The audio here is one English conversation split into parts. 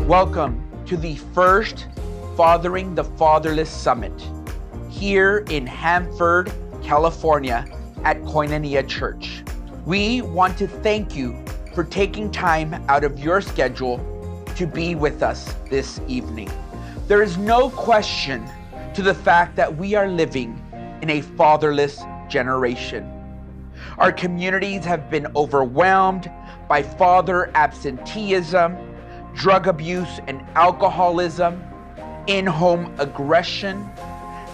Welcome to the first Fathering the Fatherless Summit here in Hanford, California at Koinonia Church. We want to thank you for taking time out of your schedule to be with us this evening. There is no question to the fact that we are living in a fatherless generation. Our communities have been overwhelmed by father absenteeism, drug abuse and alcoholism, in-home aggression,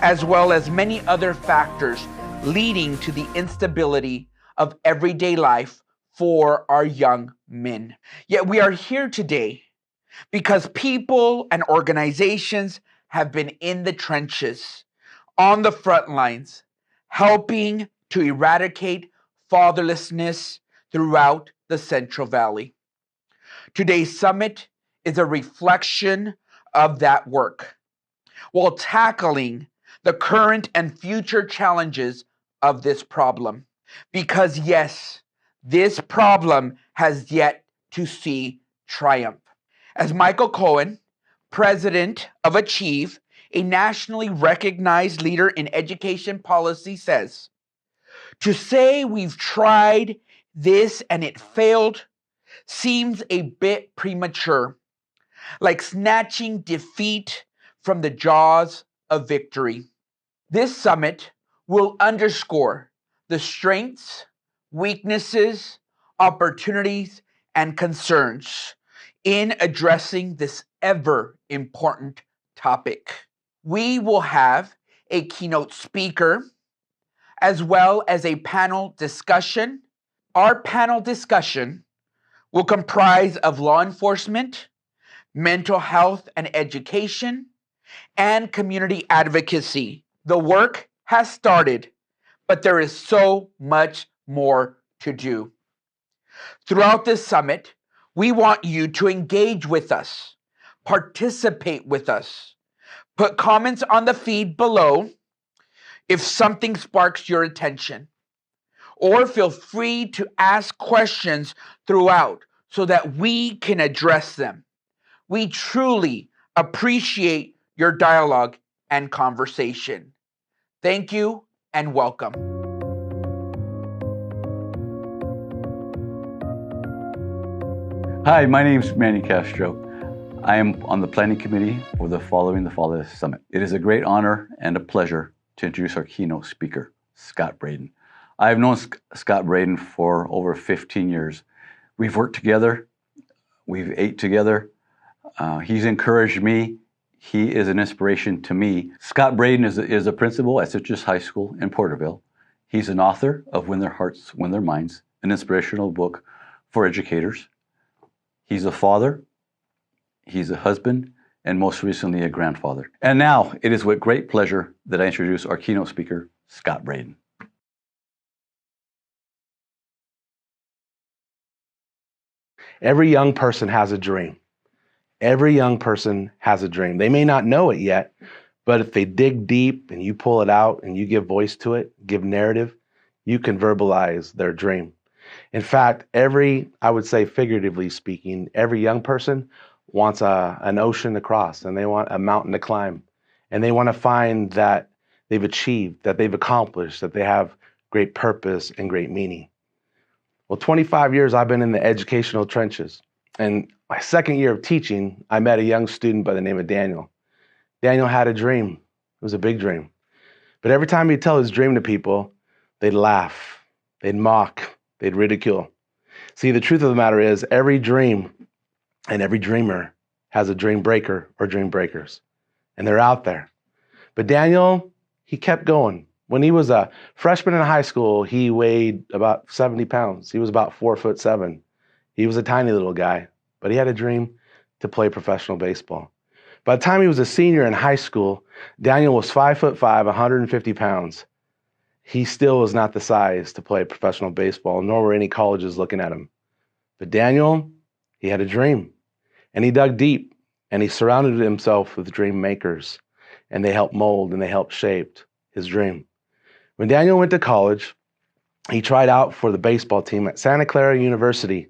as well as many other factors leading to the instability of everyday life for our young men. Yet we are here today because people and organizations have been in the trenches, on the front lines, helping to eradicate fatherlessness throughout the Central Valley. Today's summit is a reflection of that work, while tackling the current and future challenges of this problem. Because yes, this problem has yet to see triumph. As Michael Cohen, president of Achieve, a nationally recognized leader in education policy, says, to say we've tried this and it failed seems a bit premature, like snatching defeat from the jaws of victory. This summit will underscore the strengths, weaknesses, opportunities, and concerns in addressing this ever important topic. We will have a keynote speaker as well as a panel discussion. Our panel discussion will comprise of law enforcement, mental health and education, and community advocacy. The work has started, but there is so much more to do. Throughout this summit, we want you to engage with us, participate with us, put comments on the feed below if something sparks your attention, or feel free to ask questions throughout so that we can address them. We truly appreciate your dialogue and conversation. Thank you and welcome. Hi, my name is Manny Castro. I am on the planning committee for the Following the Fatherless Summit. It is a great honor and a pleasure to introduce our keynote speaker, Scott Braden. I have known Scott Braden for over 15 years. We've worked together, we've ate together. He's encouraged me. He is an inspiration to me. Scott Braden is a principal at Citrus High School in Porterville. He's an author of When Their Hearts, Win Their Minds, an inspirational book for educators. He's a father, he's a husband, and most recently a grandfather. And now it is with great pleasure that I introduce our keynote speaker, Scott Braden. Every young person has a dream. Every young person has a dream. They may not know it yet, but if they dig deep and you pull it out and you give voice to it, give narrative, you can verbalize their dream. In fact, I would say figuratively speaking, every young person wants an ocean to cross and they want a mountain to climb. And they want to find that they've achieved, that they've accomplished, that they have great purpose and great meaning. Well, 25 years I've been in the educational trenches. And my second year of teaching, I met a young student by the name of Daniel. Daniel had a dream. It was a big dream. But every time he'd tell his dream to people, they'd laugh, they'd mock, they'd ridicule. See, the truth of the matter is every dream and every dreamer has a dream breaker or dream breakers. And they're out there. But Daniel, he kept going. When he was a freshman in high school, he weighed about 70 pounds. He was about 4'7". He was a tiny little guy, but he had a dream to play professional baseball. By the time he was a senior in high school, Daniel was 5'5", 150 pounds. He still was not the size to play professional baseball, nor were any colleges looking at him. But Daniel, he had a dream, and he dug deep, and he surrounded himself with dream makers, and they helped mold and they helped shape his dream. When Daniel went to college, he tried out for the baseball team at Santa Clara University.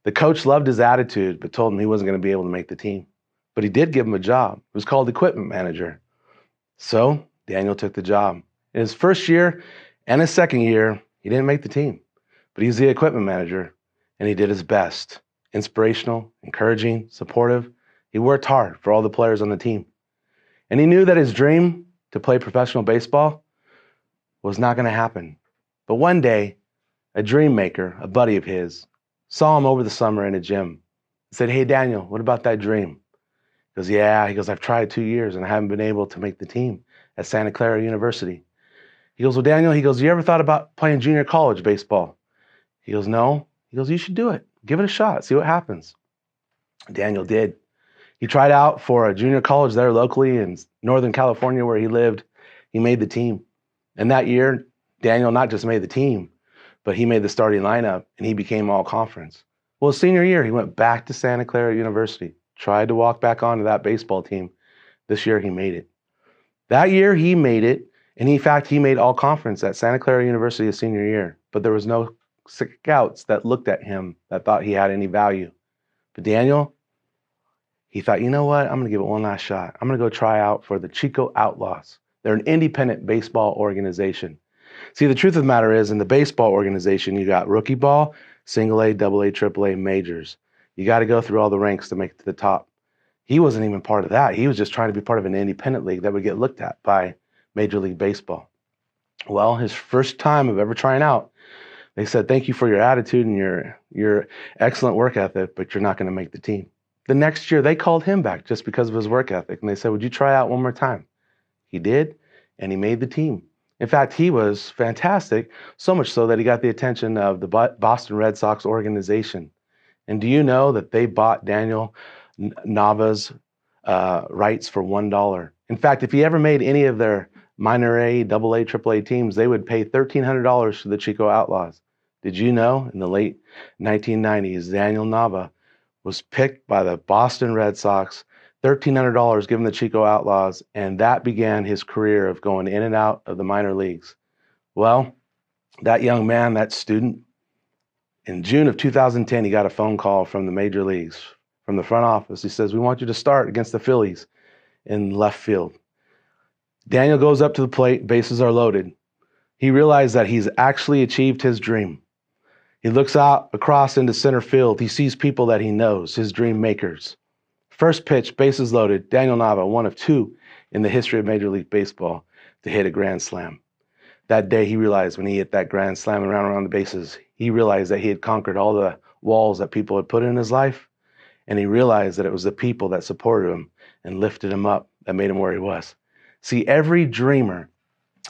The coach loved his attitude, but told him he wasn't going to be able to make the team. But he did give him a job. It was called equipment manager. So Daniel took the job. In his first year and his second year, he didn't make the team, but he was the equipment manager, and he did his best. Inspirational, encouraging, supportive. He worked hard for all the players on the team. And he knew that his dream to play professional baseball was not going to happen. But one day, a dream maker, a buddy of his, saw him over the summer in a gym. He said, "Hey, Daniel, what about that dream?" He goes, "Yeah." He goes, "I've tried 2 years and I haven't been able to make the team at Santa Clara University." He goes, "Well, Daniel," he goes, "you ever thought about playing junior college baseball?" He goes, "No." He goes, "You should do it. Give it a shot. See what happens." Daniel did. He tried out for a junior college there locally in Northern California where he lived. He made the team. And that year, Daniel not just made the team, but he made the starting lineup and he became all conference. Well, his senior year, he went back to Santa Clara University, tried to walk back onto that baseball team. This year, he made it. That year, he made it. And in fact, he made all conference at Santa Clara University his senior year. But there was no scouts that looked at him that thought he had any value. But Daniel, he thought, you know what? I'm going to give it one last shot. I'm going to go try out for the Chico Outlaws. They're an independent baseball organization. See, the truth of the matter is, in the baseball organization, you got rookie ball, single A, double A, triple A, majors. You got to go through all the ranks to make it to the top. He wasn't even part of that. He was just trying to be part of an independent league that would get looked at by Major League Baseball. Well, his first time of ever trying out, they said, "Thank you for your attitude and your excellent work ethic, but you're not going to make the team." The next year, they called him back just because of his work ethic. And they said, "Would you try out one more time?" He did, and he made the team. In fact, he was fantastic, so much so that he got the attention of the Boston Red Sox organization. And do you know that they bought Daniel Nava's rights for $1? In fact, if he ever made any of their minor A, double A, triple A teams, they would pay $1,300 to the Chico Outlaws. Did you know in the late 1990s, Daniel Nava was picked by the Boston Red Sox, $1,300 given the Chico Outlaws, and that began his career of going in and out of the minor leagues. Well, that young man, that student, in June of 2010, he got a phone call from the major leagues, from the front office. He says, "We want you to start against the Phillies in left field." Daniel goes up to the plate, bases are loaded. He realized that he's actually achieved his dream. He looks out across into center field. He sees people that he knows, his dream makers. First pitch, bases loaded. Daniel Nava, one of two in the history of Major League Baseball to hit a grand slam. That day, he realized when he hit that grand slam around the bases, he realized that he had conquered all the walls that people had put in his life. And he realized that it was the people that supported him and lifted him up that made him where he was. See, every dreamer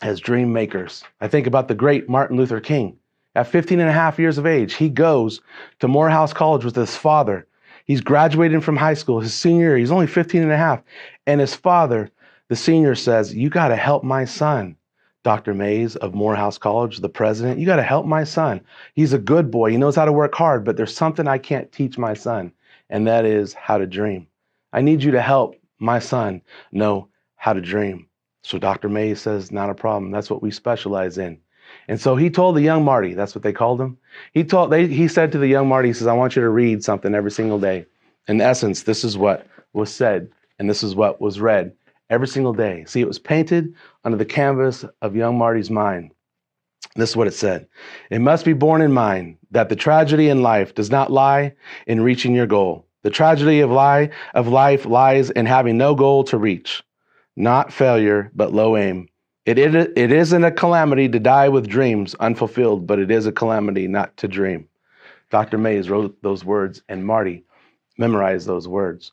has dream makers. I think about the great Martin Luther King. At 15 and a half years of age, he goes to Morehouse College with his father. He's graduating from high school, his senior year. He's only 15 and a half. And his father, the senior, says, "You got to help my son, Dr. Mays of Morehouse College, the president. You got to help my son. He's a good boy. He knows how to work hard, but there's something I can't teach my son, and that is how to dream. I need you to help my son know how to dream." So Dr. Mays says, "Not a problem. That's what we specialize in." And so he told the young Marty, that's what they called him. He said to the young Marty, he says, "I want you to read something every single day. In essence, this is what was said, and this is what was read every single day." See, it was painted onto the canvas of young Marty's mind. This is what it said. "It must be borne in mind that the tragedy in life does not lie in reaching your goal. The tragedy of life lies in having no goal to reach. Not failure, but low aim. It isn't a calamity to die with dreams unfulfilled, but it is a calamity not to dream." Dr. Mays wrote those words, and Marty memorized those words.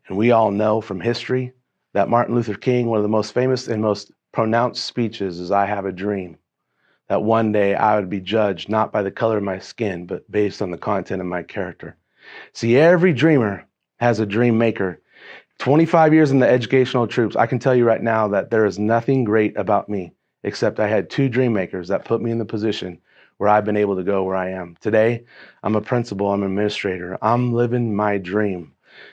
And we all know from history that Martin Luther King, one of the most famous and most pronounced speeches is, "I have a dream that one day I would be judged not by the color of my skin, but based on the content of my character." See, every dreamer has a dream maker. 25 years in the educational troops, I can tell you right now that there is nothing great about me, except I had two dream makers that put me in the position where I've been able to go where I am. Today, I'm a principal, I'm an administrator. I'm living my dream.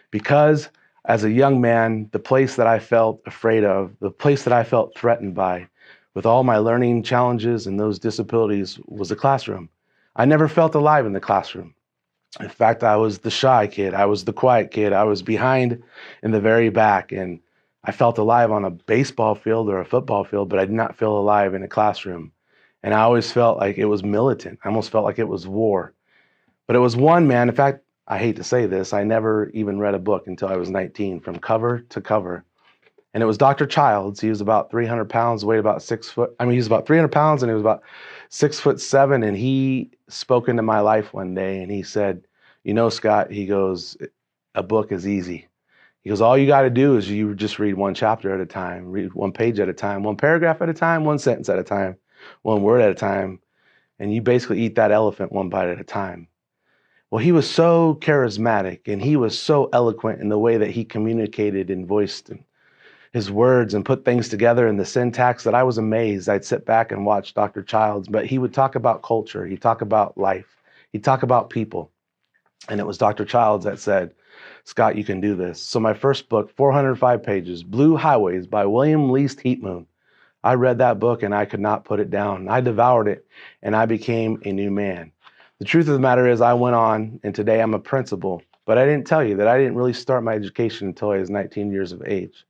Because as a young man, the place that I felt afraid of, the place that I felt threatened by, with all my learning challenges and those disabilities, was the classroom. I never felt alive in the classroom. In fact, I was the shy kid. I was the quiet kid. I was behind in the very back, and I felt alive on a baseball field or a football field, but I did not feel alive in a classroom. And I always felt like it was militant. I almost felt like it was war. But it was one man. In fact, I hate to say this, I never even read a book until I was 19, from cover to cover. And it was Dr. Childs. He was about 300 pounds, weighed about 6 foot. I mean, he was about 300 pounds and he was about 6'7". And he spoke into my life one day and he said, you know, Scott, he goes, a book is easy. He goes, all you got to do is you just read one chapter at a time, read one page at a time, one paragraph at a time, one sentence at a time, one word at a time. And you basically eat that elephant one bite at a time. Well, he was so charismatic and he was so eloquent in the way that he communicated and voiced his words and put things together in the syntax that I was amazed. I'd sit back and watch Dr. Childs, but he would talk about culture. He'd talk about life. He'd talk about people. And it was Dr. Childs that said, Scott, you can do this. So my first book, 405 pages, Blue Highways by William Least Heatmoon. I read that book and I could not put it down. I devoured it and I became a new man. The truth of the matter is I went on and today I'm a principal, but I didn't tell you that I didn't really start my education until I was 19 years of age.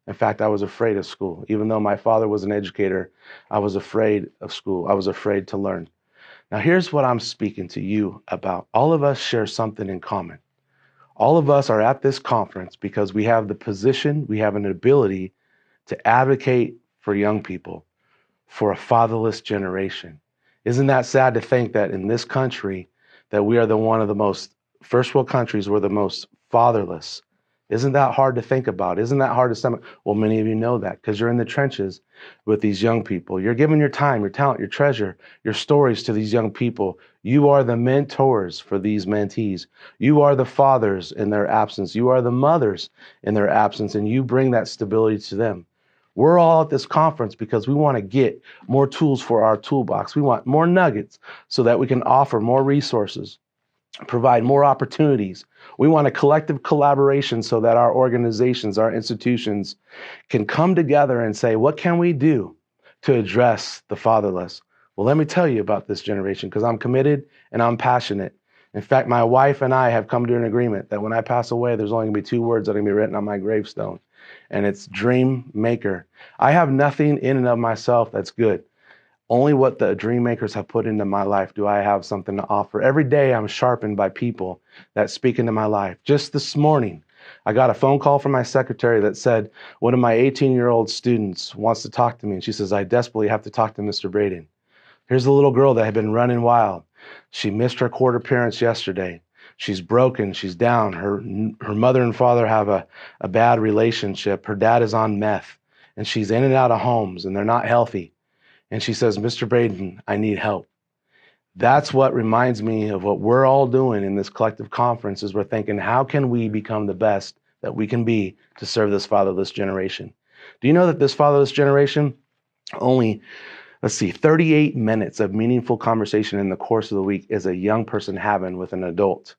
In fact, I was afraid of school. Even though my father was an educator, I was afraid of school. I was afraid to learn. Now, here's what I'm speaking to you about. All of us share something in common. All of us are at this conference because we have the position, we have an ability to advocate for young people, for a fatherless generation. Isn't that sad to think that in this country, that we are one of the most, first world countries, we're the most fatherless? Isn't that hard to think about? Isn't that hard to stomach? Well, many of you know that because you're in the trenches with these young people. You're giving your time, your talent, your treasure, your stories to these young people. You are the mentors for these mentees. You are the fathers in their absence. You are the mothers in their absence, and you bring that stability to them. We're all at this conference because we want to get more tools for our toolbox. We want more nuggets so that we can offer more resources, provide more opportunities. We want a collective collaboration so that our organizations, our institutions can come together and say, what can we do to address the fatherless? Well, let me tell you about this generation because I'm committed and I'm passionate. In fact, my wife and I have come to an agreement that when I pass away, there's only going to be 2 words that are going to be written on my gravestone, and it's dream maker. I have nothing in and of myself that's good. Only what the dream makers have put into my life do I have something to offer. Every day I'm sharpened by people that speak into my life. Just this morning, I got a phone call from my secretary that said, one of my 18-year-old students wants to talk to me. And she says, I desperately have to talk to Mr. Braden. Here's a little girl that had been running wild. She missed her court appearance yesterday. She's broken. She's down. Her mother and father have a bad relationship. Her dad is on meth, and she's in and out of homes, and they're not healthy. And she says, Mr. Braden, I need help. That's what reminds me of what we're all doing in this collective conference is we're thinking, how can we become the best that we can be to serve this fatherless generation? Do you know that this fatherless generation only, 38 minutes of meaningful conversation in the course of the week is a young person having with an adult?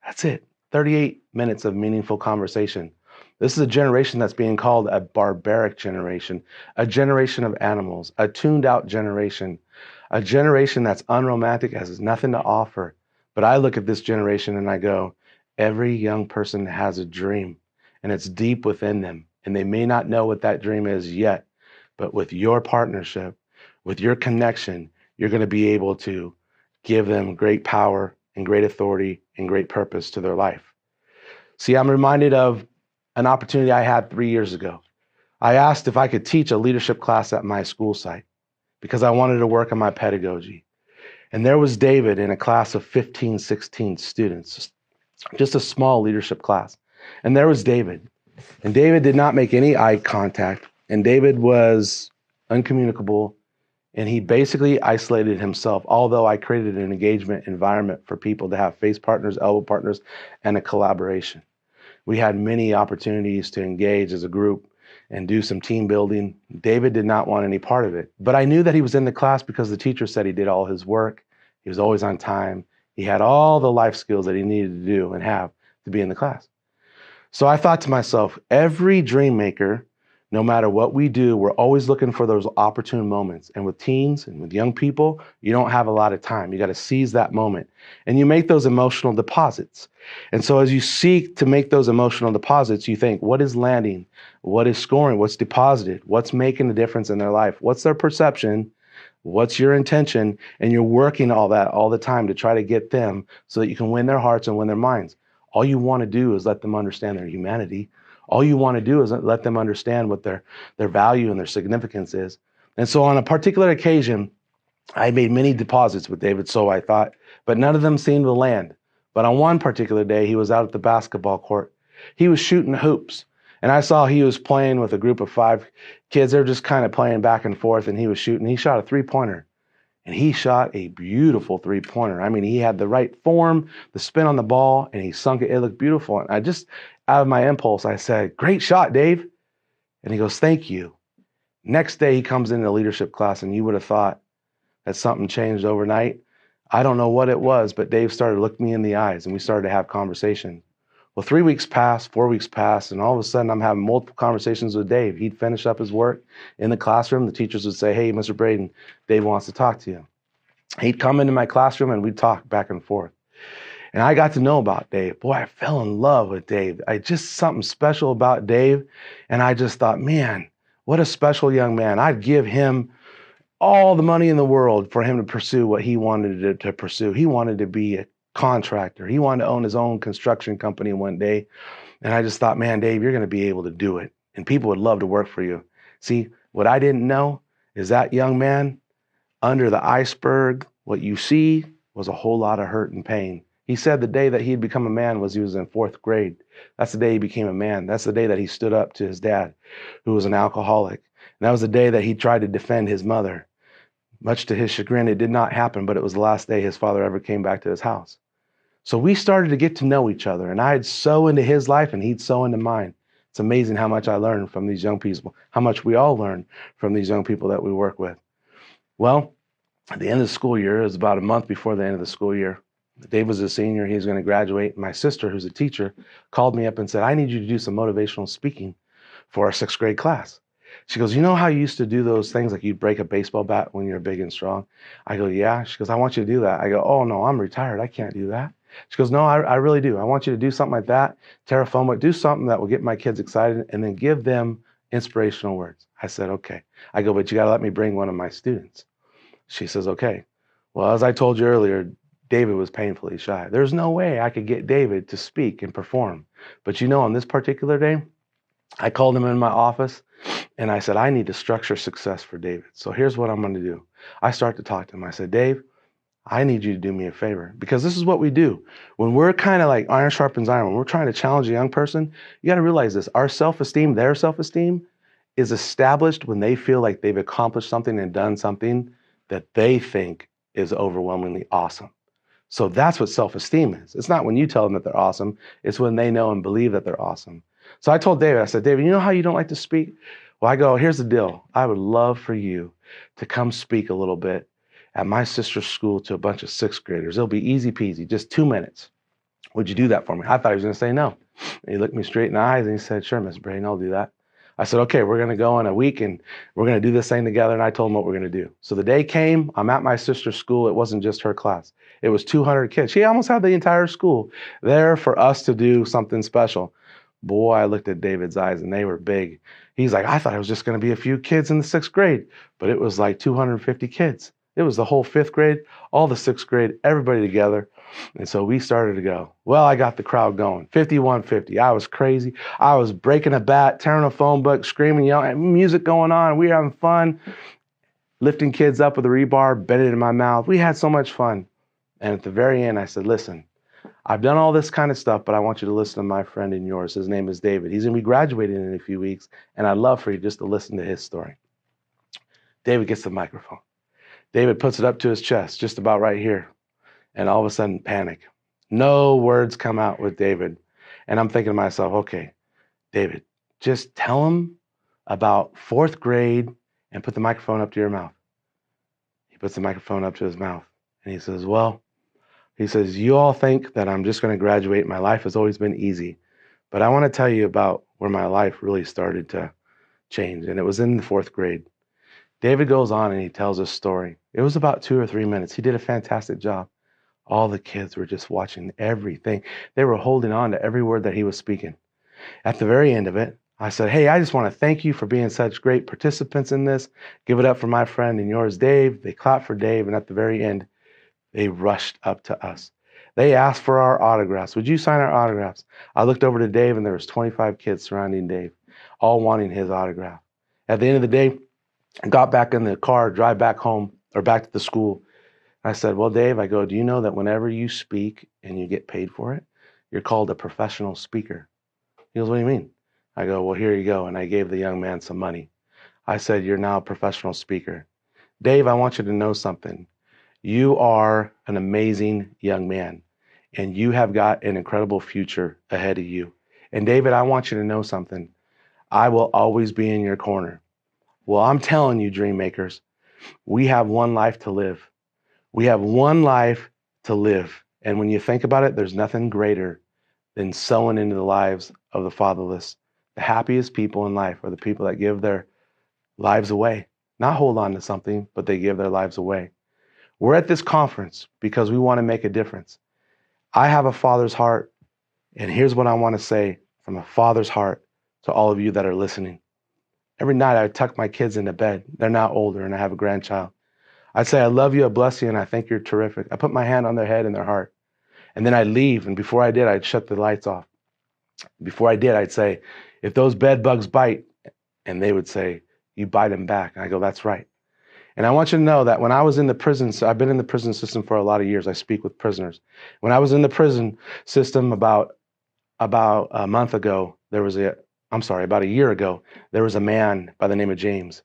That's it. 38 minutes of meaningful conversation. This is a generation that's being called a barbaric generation, a generation of animals, a tuned out generation, a generation that's unromantic, has nothing to offer. But I look at this generation and I go, every young person has a dream and it's deep within them. And they may not know what that dream is yet, but with your partnership, with your connection, you're going to be able to give them great power and great authority and great purpose to their life. See, I'm reminded of an opportunity I had 3 years ago. I asked if I could teach a leadership class at my school site because I wanted to work on my pedagogy. And there was David in a class of 15, 16 students, just a small leadership class. And there was David. And David did not make any eye contact. And David was uncommunicable. And he basically isolated himself, although I created an engagement environment for people to have face partners, elbow partners, and a collaboration. We had many opportunities to engage as a group and do some team building. David did not want any part of it, but I knew that he was in the class because the teacher said he did all his work. He was always on time. He had all the life skills that he needed to do and have to be in the class. So I thought to myself, every dream maker No matter what we do, we're always looking for those opportune moments. And with teens and with young people, you don't have a lot of time. You got to seize that moment. And you make those emotional deposits. And so as you seek to make those emotional deposits, you think, what is landing? What is scoring? What's deposited? What's making a difference in their life? What's their perception? What's your intention? And you're working all that all the time to try to get them so that you can win their hearts and win their minds. All you want to do is let them understand their humanity. All you want to do is let them understand what their value and their significance is. And so on a particular occasion, I made many deposits with David, so I thought, but none of them seemed to land. But on one particular day, he was out at the basketball court. He was shooting hoops. And I saw he was playing with a group of 5 kids. They were just kind of playing back and forth, and he was shooting. He shot a 3-pointer. And he shot a beautiful 3-pointer. I mean, he had the right form, the spin on the ball, and he sunk it. It looked beautiful. And I just, out of my impulse, I said, "Great shot, Dave." And he goes, "Thank you." Next day, he comes into leadership class, and you would have thought that something changed overnight. I don't know what it was, but Dave started to look me in the eyes, and we started to have conversation. Well, 3 weeks passed, 4 weeks passed, and all of a sudden, I'm having multiple conversations with Dave. He'd finish up his work in the classroom. The teachers would say, "Hey, Mr. Braden, Dave wants to talk to you." He'd come into my classroom, and we'd talk back and forth. And I got to know about Dave. Boy, I fell in love with Dave. Just something special about Dave. And I just thought, man, what a special young man. I'd give him all the money in the world for him to pursue what he wanted to pursue. He wanted to be a contractor. He wanted to own his own construction company one day. And I just thought, man, Dave, you're going to be able to do it. And people would love to work for you. See, what I didn't know is that young man, under the iceberg, what you see was a whole lot of hurt and pain. He said the day that he had become a man was he was in 4th grade. That's the day he became a man. That's the day that he stood up to his dad, who was an alcoholic. And that was the day that he tried to defend his mother. Much to his chagrin, it did not happen, but it was the last day his father ever came back to his house. So we started to get to know each other, and I'd sow into his life and he'd sow into mine. It's amazing how much I learned from these young people, how much we all learn from these young people that we work with. Well, at the end of the school year, it was about a month before the end of the school year, Dave was a senior, he was going to graduate. My sister, who's a teacher, called me up and said, "I need you to do some motivational speaking for our 6th grade class." She goes, "You know how you used to do those things, like you'd break a baseball bat when you're big and strong?" I go, "Yeah." She goes, "I want you to do that." I go, "Oh, no, I'm retired. I can't do that." She goes, "No, I really do. I want you to do something like that. Terraform, do something that will get my kids excited and then give them inspirational words." I said, "Okay." I go, "But you got to let me bring one of my students." She says, "Okay." Well, as I told you earlier, David was painfully shy. There's no way I could get David to speak and perform. But you know, on this particular day, I called him in my office and I said, "I need to structure success for David. So here's what I'm going to do." I start to talk to him. I said, "Dave, I need you to do me a favor, because this is what we do. When we're kind of like iron sharpens iron, when we're trying to challenge a young person, you got to realize this. Our self-esteem, their self-esteem is established when they feel like they've accomplished something and done something that they think is overwhelmingly awesome. So that's what self-esteem is. It's not when you tell them that they're awesome. It's when they know and believe that they're awesome. So I told David, I said, "David, you know how you don't like to speak?" Well, I go, "Here's the deal. I would love for you to come speak a little bit at my sister's school to a bunch of 6th graders. It'll be easy peasy, just 2 minutes. Would you do that for me?" I thought he was going to say no. And he looked me straight in the eyes and he said, "Sure, Mr. Braden, I'll do that." I said, "Okay, we're going to go in a week and we're going to do this thing together." And I told him what we're going to do. So the day came, I'm at my sister's school. It wasn't just her class. It was 200 kids. She almost had the entire school there for us to do something special. Boy, I looked at David's eyes and they were big. He's like, "I thought it was just going to be a few kids in the 6th grade, but it was like 250 kids. It was the whole 5th grade, all the 6th grade, everybody together." And so we started to go. Well, I got the crowd going, 51-50. I was crazy. I was breaking a bat, tearing a phone book, screaming, yelling, music going on. We were having fun, lifting kids up with a rebar, bending it in my mouth. We had so much fun. And at the very end, I said, "Listen, I've done all this kind of stuff, but I want you to listen to my friend and yours. His name is David. He's going to be graduating in a few weeks, and I'd love for you just to listen to his story." David gets the microphone. David puts it up to his chest, just about right here. And all of a sudden, panic. No words come out with David. And I'm thinking to myself, okay, David, just tell him about 4th grade and put the microphone up to your mouth. He puts the microphone up to his mouth. And he says, "You all think that I'm just going to graduate. My life has always been easy. But I want to tell you about where my life really started to change, and it was in the 4th grade. David goes on and he tells a story. It was about 2 or 3 minutes. He did a fantastic job. All the kids were just watching everything. They were holding on to every word that he was speaking. At the very end of it, I said, hey, I just want to thank you for being such great participants in this. Give it up for my friend and yours, Dave. They clapped for Dave, and at the very end, they rushed up to us. They asked for our autographs. Would you sign our autographs? I looked over to Dave, and there was 25 kids surrounding Dave, all wanting his autograph. At the end of the day, I got back in the car, drive back home, or back to the school. I said, well, Dave, I go, do you know that whenever you speak and you get paid for it, you're called a professional speaker? He goes, what do you mean? I go, well, here you go. And I gave the young man some money. I said, you're now a professional speaker. Dave, I want you to know something. You are an amazing young man, and you have got an incredible future ahead of you. And David, I want you to know something. I will always be in your corner. Well, I'm telling you, dream makers, we have one life to live. We have one life to live. And when you think about it, there's nothing greater than sowing into the lives of the fatherless. The happiest people in life are the people that give their lives away. Not hold on to something, but they give their lives away. We're at this conference because we want to make a difference. I have a father's heart, and here's what I want to say from a father's heart to all of you that are listening. Every night I tuck my kids into bed. They're now older, and I have a grandchild. I'd say, I love you, I bless you, and I think you're terrific. I put my hand on their head and their heart. And then I'd leave, and before I did, I'd shut the lights off. Before I did, I'd say, if those bed bugs bite, and they would say, you bite them back. And I go, that's right. And I want you to know that when I was in the prison, so I've been in the prison system for a lot of years. I speak with prisoners. When I was in the prison system about a month ago, about a year ago, there was a man by the name of James.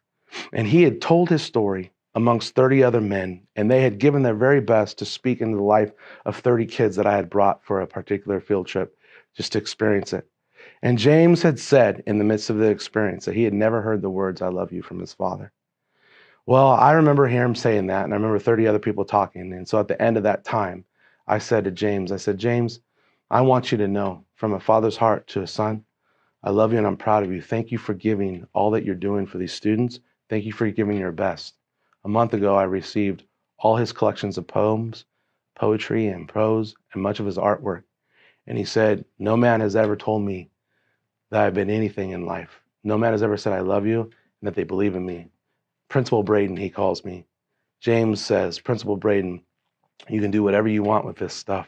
And he had told his story amongst 30 other men, and they had given their very best to speak into the life of 30 kids that I had brought for a particular field trip just to experience it. And James had said in the midst of the experience that he had never heard the words, I love you, from his father. Well, I remember hearing him saying that, and I remember 30 other people talking. And so at the end of that time, I said to James, James, I want you to know from a father's heart to a son, I love you and I'm proud of you. Thank you for giving all that you're doing for these students. Thank you for giving your best. A month ago, I received all his collections of poems, poetry, and prose, and much of his artwork. And he said, no man has ever told me that I've been anything in life. No man has ever said I love you and that they believe in me. Principal Braden, he calls me. James says, Principal Braden, you can do whatever you want with this stuff,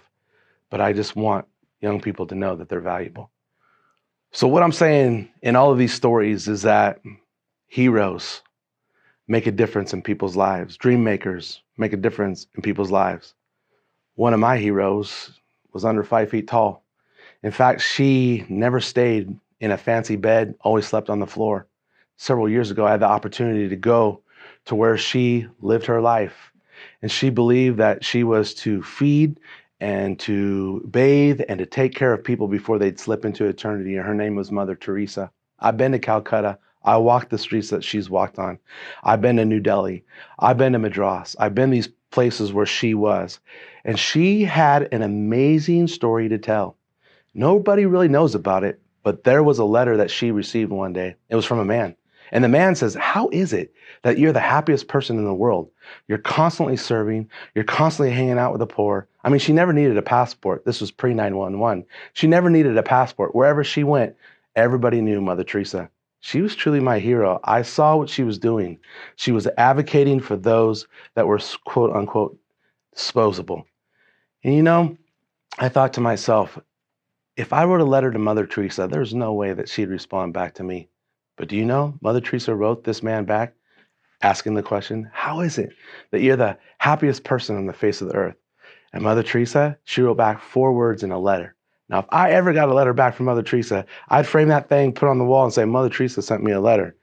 but I just want young people to know that they're valuable. So what I'm saying in all of these stories is that heroes make a difference in people's lives. Dream makers make a difference in people's lives. One of my heroes was under 5 feet tall. In fact, she never stayed in a fancy bed, always slept on the floor. Several years ago, I had the opportunity to go to where she lived her life. And she believed that she was to feed and to bathe and to take care of people before they'd slip into eternity. And her name was Mother Teresa. I've been to Calcutta. I walked the streets that she's walked on. I've been to New Delhi. I've been to Madras. I've been these places where she was. And she had an amazing story to tell. Nobody really knows about it, but there was a letter that she received one day. It was from a man. And the man says, how is it that you're the happiest person in the world? You're constantly serving. You're constantly hanging out with the poor. I mean, she never needed a passport. This was pre-911. She never needed a passport. Wherever she went, everybody knew Mother Teresa. She was truly my hero. I saw what she was doing. She was advocating for those that were, quote unquote, disposable. And you know, I thought to myself, if I wrote a letter to Mother Teresa, there's no way that she'd respond back to me. But do you know, Mother Teresa wrote this man back asking the question, how is it that you're the happiest person on the face of the earth? And Mother Teresa, she wrote back 4 words in a letter. Now, if I ever got a letter back from Mother Teresa, I'd frame that thing, put it on the wall and say, Mother Teresa sent me a letter.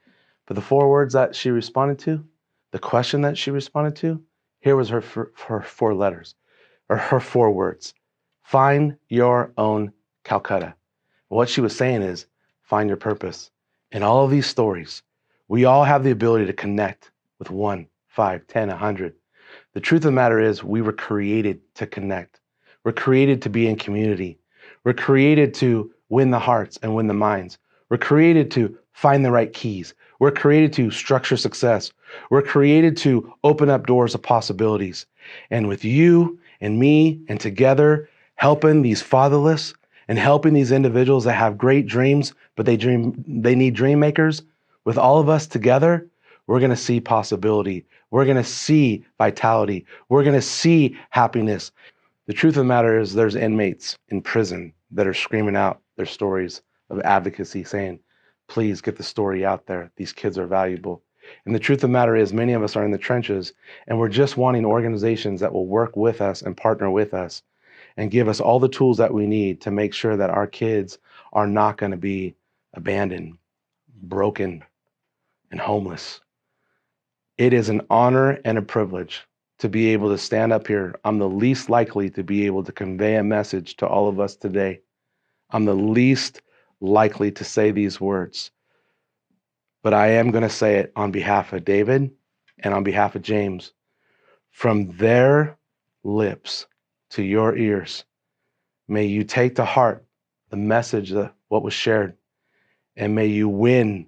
But the 4 words that she responded to, the question that she responded to, here was her 4 letters, or her 4 words. Find your own Calcutta. What she was saying is, find your purpose. In all of these stories, we all have the ability to connect with 1, 5, 10, 100. The truth of the matter is we were created to connect. We're created to be in community. We're created to win the hearts and win the minds. We're created to find the right keys. We're created to structure success. We're created to open up doors of possibilities. And with you and me and together, helping these fatherless and helping these individuals that have great dreams, but they need dream makers, with all of us together, we're going to see possibility. We're going to see vitality. We're going to see happiness. The truth of the matter is there's inmates in prison that are screaming out their stories of advocacy, saying, please get the story out there. These kids are valuable. And the truth of the matter is many of us are in the trenches, and we're just wanting organizations that will work with us and partner with us and give us all the tools that we need to make sure that our kids are not going to be abandoned, broken, and homeless. It is an honor and a privilege to be able to stand up here. I'm the least likely to be able to convey a message to all of us today. I'm the least likely to say these words, but I am going to say it on behalf of David and on behalf of James. From their lips to your ears, may you take to heart the message that what was shared, and may you win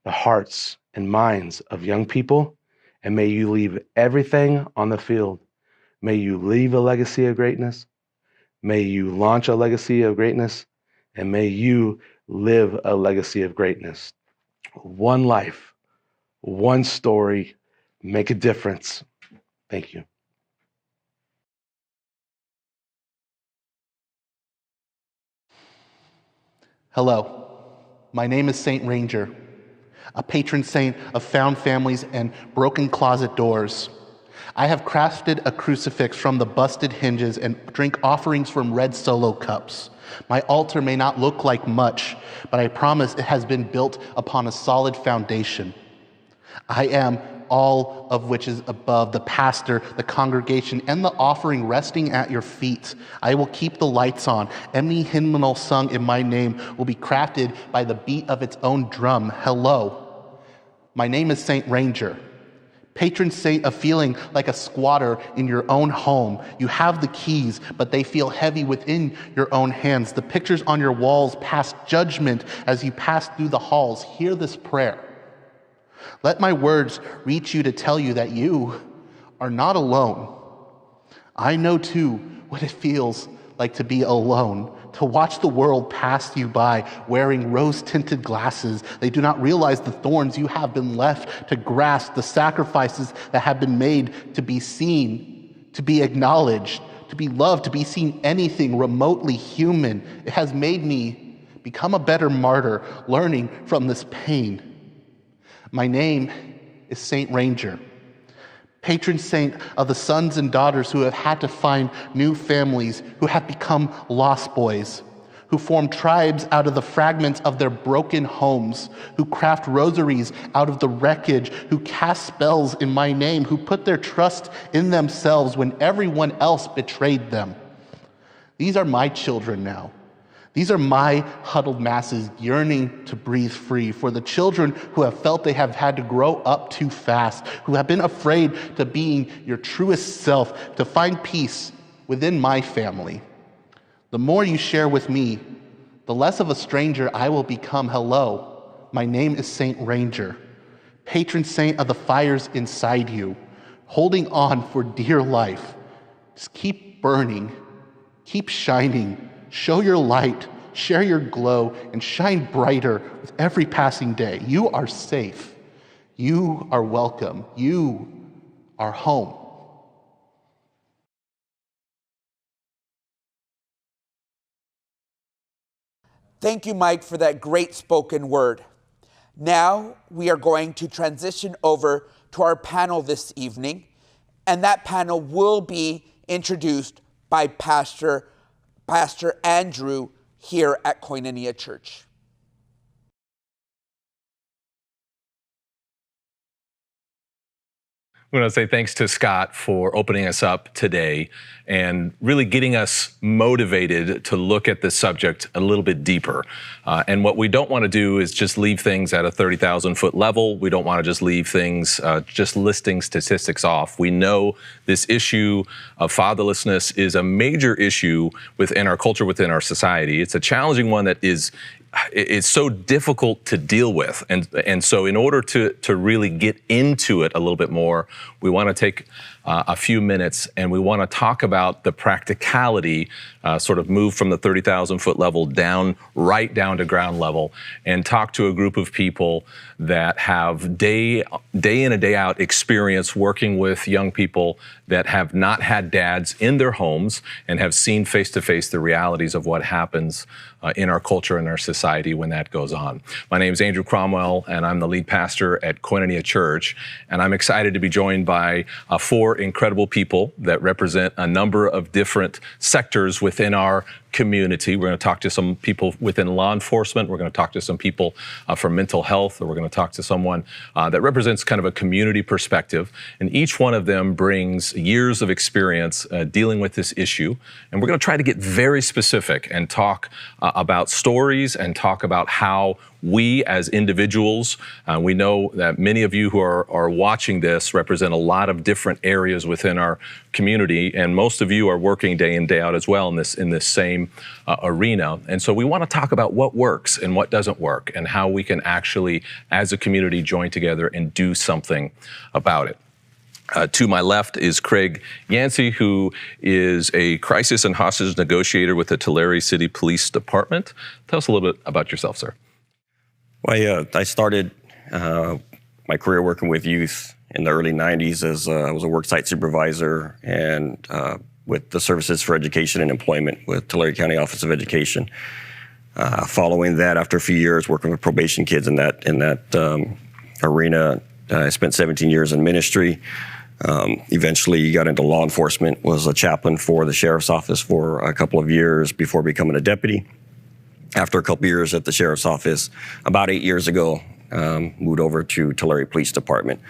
the hearts and minds of young people, and may you leave everything on the field. May you leave a legacy of greatness. May you launch a legacy of greatness, and may you live a legacy of greatness. One life, one story, make a difference. Thank you. Hello, my name is Saint Ranger, a patron saint of found families and broken closet doors. I have crafted a crucifix from the busted hinges and drink offerings from red solo cups. My altar may not look like much, but I promise it has been built upon a solid foundation. I am all of which is above, the pastor, the congregation, and the offering resting at your feet. I will keep the lights on. Any hymnal sung in my name will be crafted by the beat of its own drum. Hello, my name is Saint Ranger, patron saint of feeling like a squatter in your own home. You have the keys, but they feel heavy within your own hands. The pictures on your walls pass judgment as you pass through the halls. Hear this prayer. Let my words reach you to tell you that you are not alone. I know too what it feels like to be alone, to watch the world pass you by wearing rose-tinted glasses. They do not realize the thorns you have been left to grasp, the sacrifices that have been made to be seen, to be acknowledged, to be loved, to be seen anything remotely human. It has made me become a better martyr, learning from this pain. My name is Saint Ranger, patron saint of the sons and daughters who have had to find new families, who have become lost boys, who form tribes out of the fragments of their broken homes, who craft rosaries out of the wreckage, who cast spells in my name, who put their trust in themselves when everyone else betrayed them. These are my children now. These are my huddled masses yearning to breathe free, for the children who have felt they have had to grow up too fast, who have been afraid to being your truest self, to find peace within my family. The more you share with me, the less of a stranger I will become. Hello, my name is Saint Ranger, patron saint of the fires inside you, holding on for dear life. Just keep burning, keep shining. Show your light, share your glow, and shine brighter with every passing day. You are safe. You are welcome. You are home. Thank you, Mike, for that great spoken word. Now we are going to transition over to our panel this evening, and that panel will be introduced by Pastor Andrew here at Koinonia Church. I'm going to say thanks to Scott for opening us up today and really getting us motivated to look at this subject a little bit deeper. And what we don't want to do is just leave things at a 30,000-foot level. We don't want to just leave things just listing statistics off. We know this issue of fatherlessness is a major issue within our culture, within our society. It's a challenging one that is it's so difficult to deal with. And so in order to really get into it a little bit more, we want to take a few minutes and we want to talk about the practicality, sort of move from the 30,000 foot level down, right down to ground level, and talk to a group of people that have day in and day out experience working with young people that have not had dads in their homes and have seen face to face the realities of what happens in our culture and our society when that goes on. My name is Andrew Cromwell, and I'm the lead pastor at Koinonia Church, and I'm excited to be joined by 4 incredible people that represent a number of different sectors within our community. We're going to talk to some people within law enforcement. We're going to talk to some people from mental health, or we're going to talk to someone that represents kind of a community perspective. And each one of them brings years of experience dealing with this issue. And we're going to try to get very specific and talk about stories and talk about how we as individuals, we know that many of you who are watching this represent a lot of different areas within our community, and most of you are working day in, day out as well in this same arena. And so we want to talk about what works and what doesn't work, and how we can actually, as a community, join together and do something about it. To my left is Craig Yancey, who is a crisis and hostage negotiator with the Tulare City Police Department. Tell us a little bit about yourself, sir. Well, I started my career working with youth in the early 90s as I was a worksite supervisor and with the Services for Education and Employment with Tulare County Office of Education. Following that, after a few years working with probation kids in that arena, I spent 17 years in ministry. Eventually got into law enforcement, was a chaplain for the sheriff's office for a couple of years before becoming a deputy. After a couple of years at the sheriff's office, about 8 years ago, moved over to Tulare Police Department.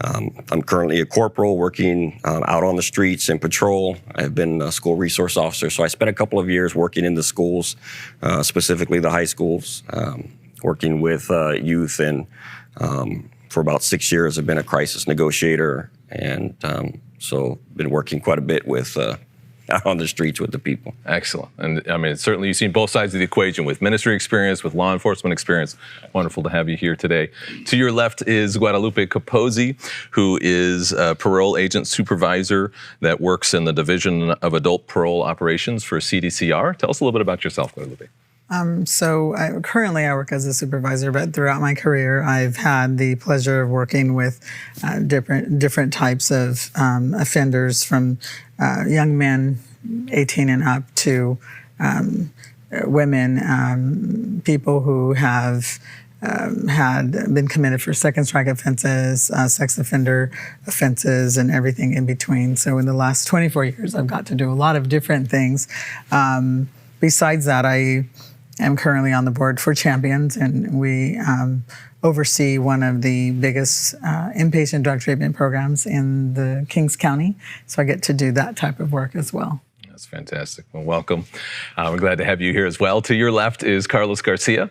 I'm currently a corporal working out on the streets in patrol. I've been a school resource officer, so I spent a couple of years working in the schools, specifically the high schools, working with youth, and for about 6 years I've been a crisis negotiator, and so been working quite a bit with out on the streets with the people. Excellent. And I mean, certainly you've seen both sides of the equation with ministry experience, with law enforcement experience. Wonderful to have you here today. To your left is Guadalupe Capozzi, who is a parole agent supervisor that works in the Division of Adult Parole Operations for CDCR. Tell us a little bit about yourself, Guadalupe. Currently I work as a supervisor, but throughout my career, I've had the pleasure of working with different types of offenders, from young men 18 and up to women, people who have had been committed for second strike offenses, sex offender offenses, and everything in between. So in the last 24 years, I've got to do a lot of different things. Besides that, I am currently on the board for Champions, and we oversee one of the biggest inpatient drug treatment programs in the Kings County. So I get to do that type of work as well. That's fantastic. Well, welcome. We're glad to have you here as well. To your left is Carlos Garcia,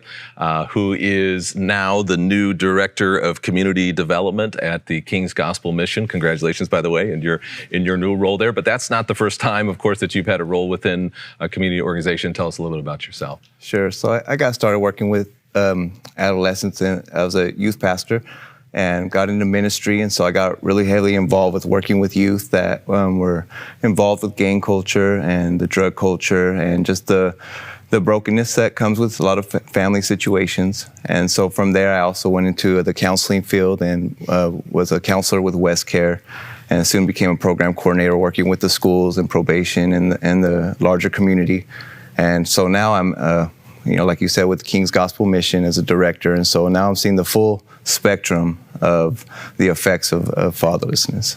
who is now the new Director of Community Development at the King's Gospel Mission. Congratulations, by the way, in your new role there. But that's not the first time, of course, that you've had a role within a community organization. Tell us a little bit about yourself. Sure. So I got started working with adolescents, and I was a youth pastor, and got into ministry. And so I got really heavily involved with working with youth that were involved with gang culture and the drug culture and just the brokenness that comes with a lot of family situations. And so from there, I also went into the counseling field and was a counselor with West Care, and soon became a program coordinator working with the schools and probation and the larger community. And so now I'm like you said, with King's Gospel Mission as a director. And so now I'm seeing the full spectrum of the effects of fatherlessness.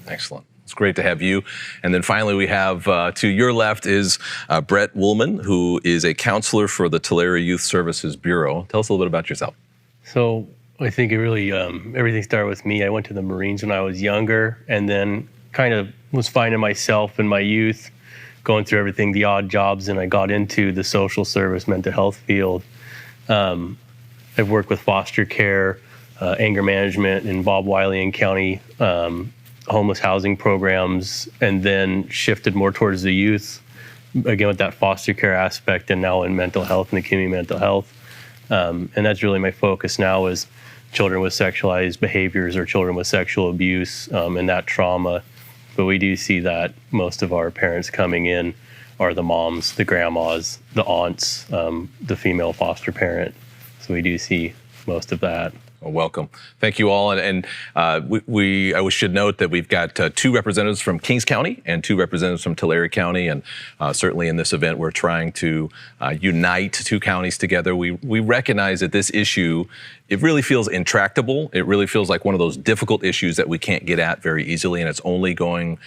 Excellent. It's great to have you. And then finally, we have to your left is Brett Woolman, who is a counselor for the Tulare Youth Services Bureau. Tell us a little bit about yourself. So I think it really, everything started with me. I went to the Marines when I was younger, and then kind of was finding myself in my youth, going through everything, the odd jobs, and I got into the social service, mental health field. I've worked with foster care, anger management in Bob Wiley and County, homeless housing programs, and then shifted more towards the youth again, with that foster care aspect and now in mental health and the community mental health. And that's really my focus now is children with sexualized behaviors or children with sexual abuse and that trauma. But we do see that most of our parents coming in are the moms, the grandmas, the aunts, the female foster parent. So we do see most of that. Well, welcome. Thank you all. And we should note that we've got 2 representatives from Kings County and 2 representatives from Tulare County. And certainly in this event, we're trying to unite 2 counties together. We recognize that this issue, it really feels intractable. It really feels like one of those difficult issues that we can't get at very easily. And it's only going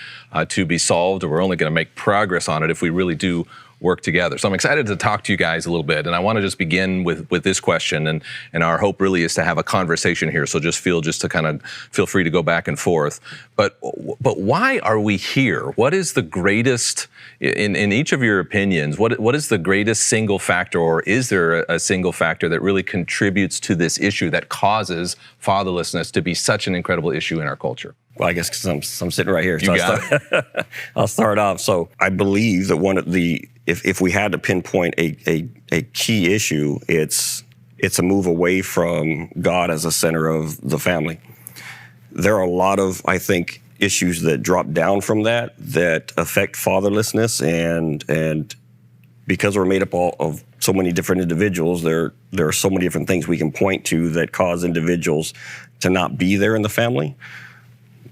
to be solved, or we're only going to make progress on it if we really do work together. So I'm excited to talk to you guys a little bit, and I want to just begin with this question, and our hope really is to have a conversation here. So just feel free to go back and forth. But why are we here? What is the greatest, in each of your opinions, what is the greatest single factor, or is there a single factor that really contributes to this issue that causes fatherlessness to be such an incredible issue in our culture? Well, I guess because I'm sitting right here. So I'll start off. So I believe that one of the, if we had to pinpoint a key issue, it's a move away from God as a center of the family. There are a lot of, I think, issues that drop down from that affect fatherlessness, and because we're made up of so many different individuals, there are so many different things we can point to that cause individuals to not be there in the family.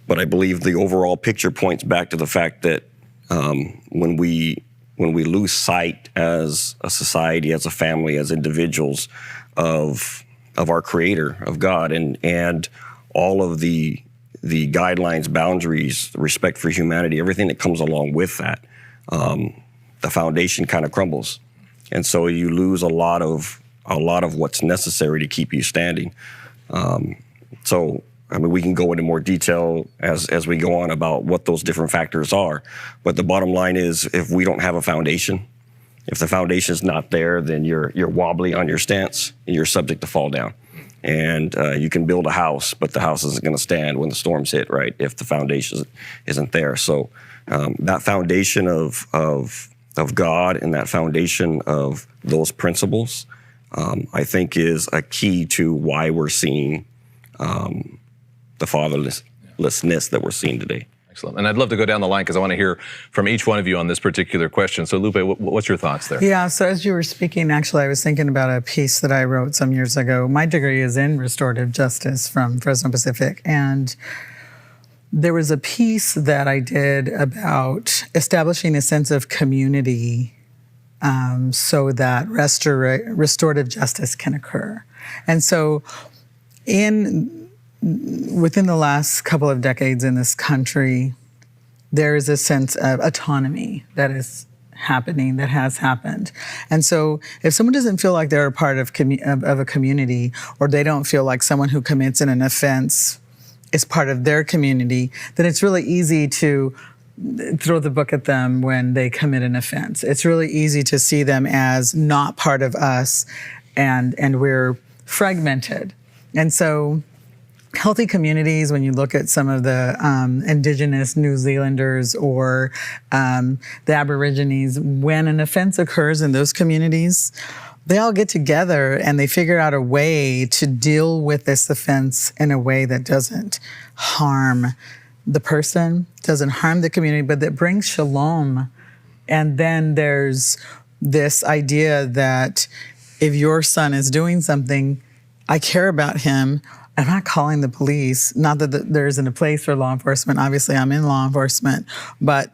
But I believe the overall picture points back to the fact that when we lose sight as a society, as a family, as individuals of our Creator, of God, and all of the guidelines, boundaries, respect for humanity, everything that comes along with that, the foundation kind of crumbles, and so you lose a lot of what's necessary to keep you standing. So. I mean, we can go into more detail as we go on about what those different factors are. But the bottom line is, if we don't have a foundation, if the foundation's not there, then you're wobbly on your stance and you're subject to fall down. And you can build a house, but the house isn't going to stand when the storms hit, right? If the foundation isn't there. So that foundation of God and that foundation of those principles, I think is a key to why we're seeing the fatherlessness that we're seeing today. Excellent. And I'd love to go down the line because I want to hear from each one of you on this particular question. So Lupe, what's your thoughts there? Yeah, so as you were speaking, actually, I was thinking about a piece that I wrote some years ago. My degree is in restorative justice from Fresno Pacific. And there was a piece that I did about establishing a sense of community so that restorative justice can occur. And so within the last couple of decades in this country, there is a sense of autonomy that is happening, that has happened. And so if someone doesn't feel like they're a part of a community, or they don't feel like someone who commits an offense is part of their community, then it's really easy to throw the book at them when they commit an offense. It's really easy to see them as not part of us, and we're fragmented. And so healthy communities, when you look at some of the indigenous New Zealanders or the Aborigines, when an offense occurs in those communities, they all get together and they figure out a way to deal with this offense in a way that doesn't harm the person, doesn't harm the community, but that brings shalom. And then there's this idea that if your son is doing something, I care about him. I'm not calling the police. Not that there isn't a place for law enforcement. Obviously, I'm in law enforcement, but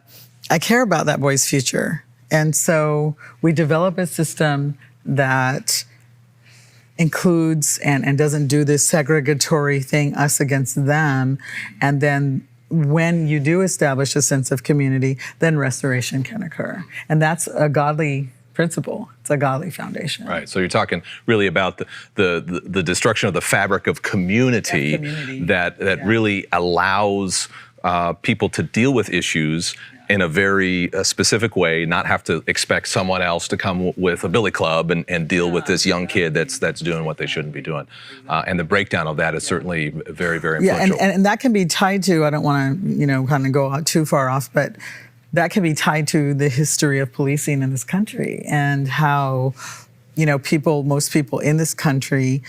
I care about that boy's future. And so we develop a system that includes and doesn't do this segregatory thing, us against them. And then when you do establish a sense of community, then restoration can occur. And that's a godly principle. It's a godly foundation. Right. So you're talking really about the destruction of the fabric of community, that really allows people to deal with issues in a very specific way, not have to expect someone else to come with a billy club and deal with this young kid that's doing what they shouldn't be doing. And the breakdown of that is certainly very, very influential. Yeah, and that can be tied to, I don't want to, kind of go out too far off, but that can be tied to the history of policing in this country and how, most people in this country,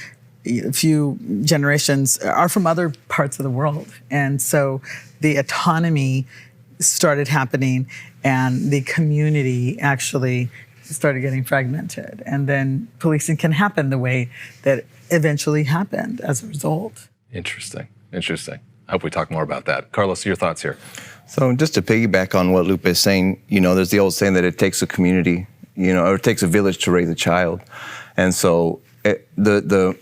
a few generations, are from other parts of the world. And so the autonomy started happening and the community actually started getting fragmented. And then policing can happen the way that eventually happened as a result. Interesting. I hope we talk more about that. Carlos, your thoughts here? So just to piggyback on what Lupe is saying, there's the old saying that it takes a community, or it takes a village to raise a child. And so the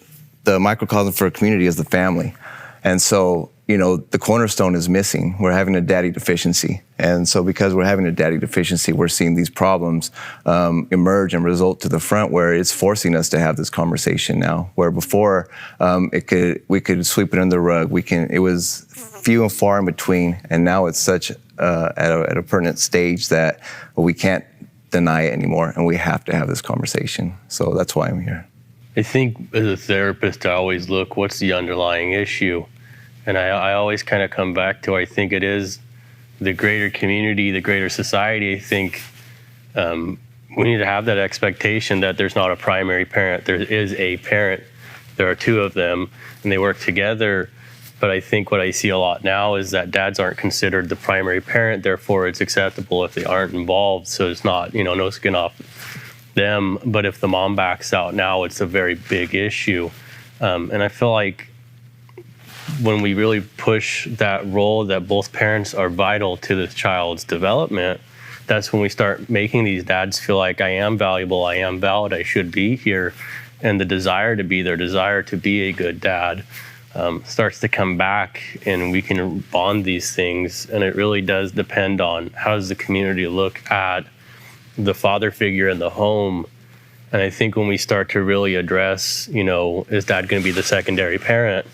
microcosm for a community is the family. And so, the cornerstone is missing. We're having a daddy deficiency. And so because we're having a daddy deficiency, we're seeing these problems emerge and result to the front where it's forcing us to have this conversation now, where before we could sweep it under the rug. It was few and far in between. And now it's such at a pertinent stage that we can't deny it anymore. And we have to have this conversation. So that's why I'm here. I think as a therapist, I always look, what's the underlying issue? And I always kind of come back to, I think it is the greater community, the greater society. I think we need to have that expectation that there's not a primary parent. There is a parent. There are two of them, and they work together. But I think what I see a lot now is that dads aren't considered the primary parent. Therefore, it's acceptable if they aren't involved. So it's not, no skin off them. But if the mom backs out now, it's a very big issue. And I feel like when we really push that role that both parents are vital to the child's development, that's when we start making these dads feel like I am valuable, I am valid, I should be here. And the desire to be there, desire to be a good dad starts to come back, and we can bond these things. And it really does depend on how does the community look at the father figure in the home. And I think when we start to really address, is dad going to be the secondary parent?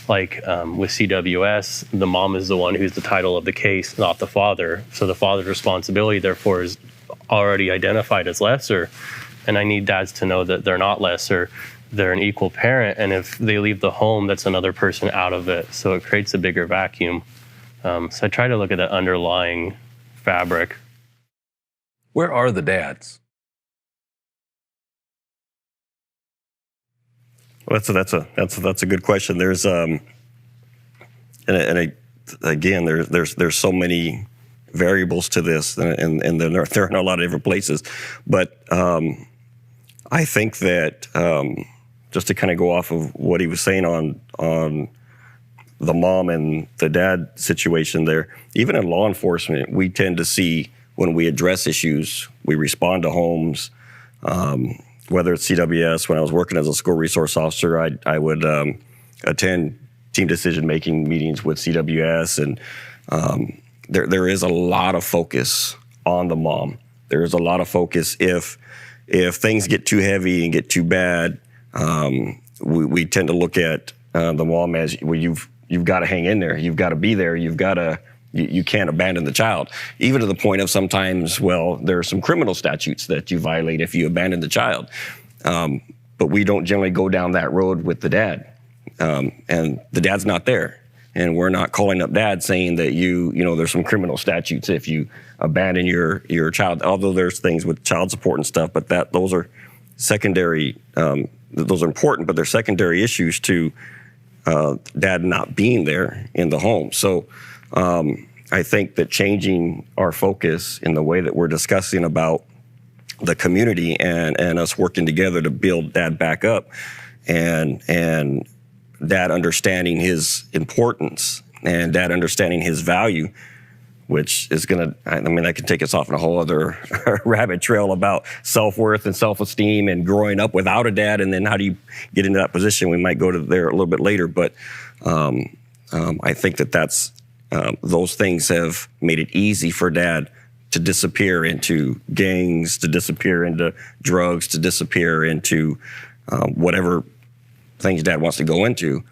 Like with CWS, the mom is the one who's the title of the case, not the father. So the father's responsibility, therefore, is already identified as lesser. And I need dads to know that they're not lesser. They're an equal parent. And if they leave the home, that's another person out of it. So it creates a bigger vacuum. So I try to look at that underlying fabric. Where are the dads? Well, that's a good question. There's again there's so many variables to this, and they're in a lot of different places. But I think that just to kind of go off of what he was saying on the mom and the dad situation there, even in law enforcement, we tend to see when we address issues, we respond to homes. Whether it's CWS, when I was working as a school resource officer, I would attend team decision-making meetings with CWS, and there is a lot of focus on the mom. There is a lot of focus if things get too heavy and get too bad, we tend to look at the mom as, well, you've got to hang in there, you've got to be there, you can't abandon the child, even to the point of sometimes, well, there are some criminal statutes that you violate if you abandon the child. But we don't generally go down that road with the dad. And the dad's not there. And we're not calling up dad saying that there's some criminal statutes if you abandon your child, although there's things with child support and stuff, but those are secondary, those are important, but they're secondary issues to dad not being there in the home. So I think that changing our focus in the way that we're discussing about the community and us working together to build dad back up and dad understanding his importance and dad understanding his value, which is that can take us off on a whole other rabbit trail about self-worth and self-esteem and growing up without a dad, and then how do you get into that position? We might go to there a little bit later, but I think that's those things have made it easy for dad to disappear into gangs, to disappear into drugs, to disappear into whatever things dad wants to go into.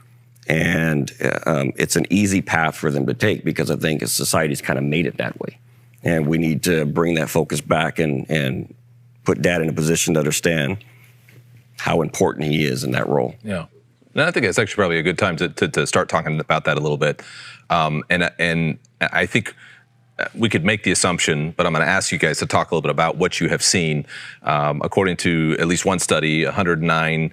And it's an easy path for them to take because I think society's kind of made it that way. And we need to bring that focus back and put dad in a position to understand how important he is in that role. Yeah. And I think it's actually probably a good time to start talking about that a little bit. And I think we could make the assumption, but I'm going to ask you guys to talk a little bit about what you have seen. According to at least one study, 109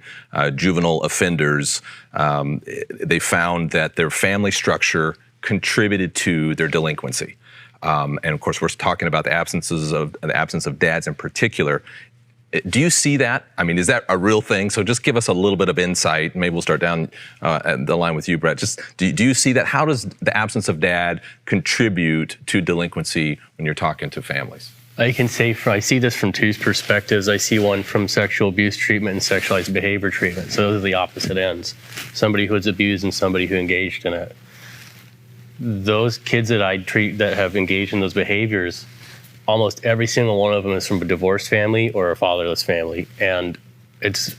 juvenile offenders, they found that their family structure contributed to their delinquency. And of course, we're talking about the absence of dads in particular. Do you see that? I mean, is that a real thing? So just give us a little bit of insight. Maybe we'll start down the line with you, Brett. Just do you see that? How does the absence of dad contribute to delinquency when you're talking to families? I can say I see this from two perspectives. I see one from sexual abuse treatment and sexualized behavior treatment. So those are the opposite ends. Somebody who was abused and somebody who engaged in it. Those kids that I treat that have engaged in those behaviors, almost every single one of them is from a divorced family or a fatherless family. And it's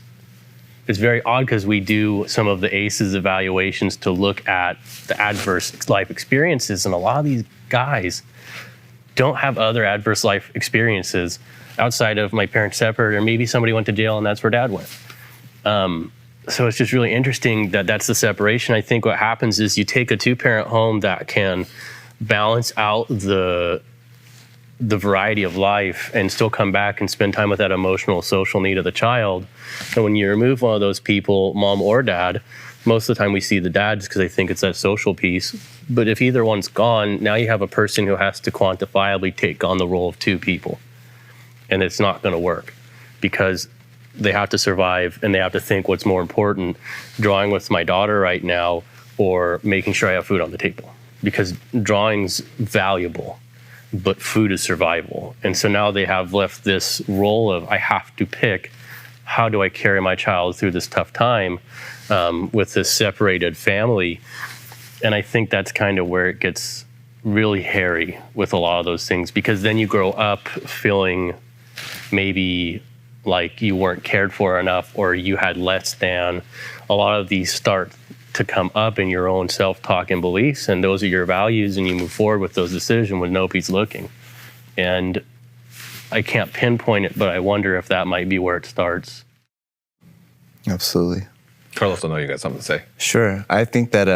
very odd because we do some of the ACEs evaluations to look at the adverse life experiences, and a lot of these guys don't have other adverse life experiences outside of my parents separated, or maybe somebody went to jail and that's where dad went. So it's just really interesting that that's the separation. I think what happens is you take a two-parent home that can balance out the variety of life and still come back and spend time with that emotional, social need of the child. And when you remove one of those people, mom or dad, most of the time we see the dads because I think it's that social piece. But if either one's gone, now you have a person who has to quantifiably take on the role of two people. And it's not going to work because they have to survive and they have to think what's more important, drawing with my daughter right now or making sure I have food on the table. Because drawing's valuable, but food is survival. And so now they have left this role of I have to pick, how do I carry my child through this tough time with this separated family? And I think that's kind of where it gets really hairy with a lot of those things, because then you grow up feeling maybe like you weren't cared for enough or you had less than. A lot of these start to come up in your own self-talk and beliefs, and those are your values, and you move forward with those decisions when nobody's looking. And I can't pinpoint it, but I wonder if that might be where it starts. Absolutely. Carlos, I know you got something to say. Sure. I think that,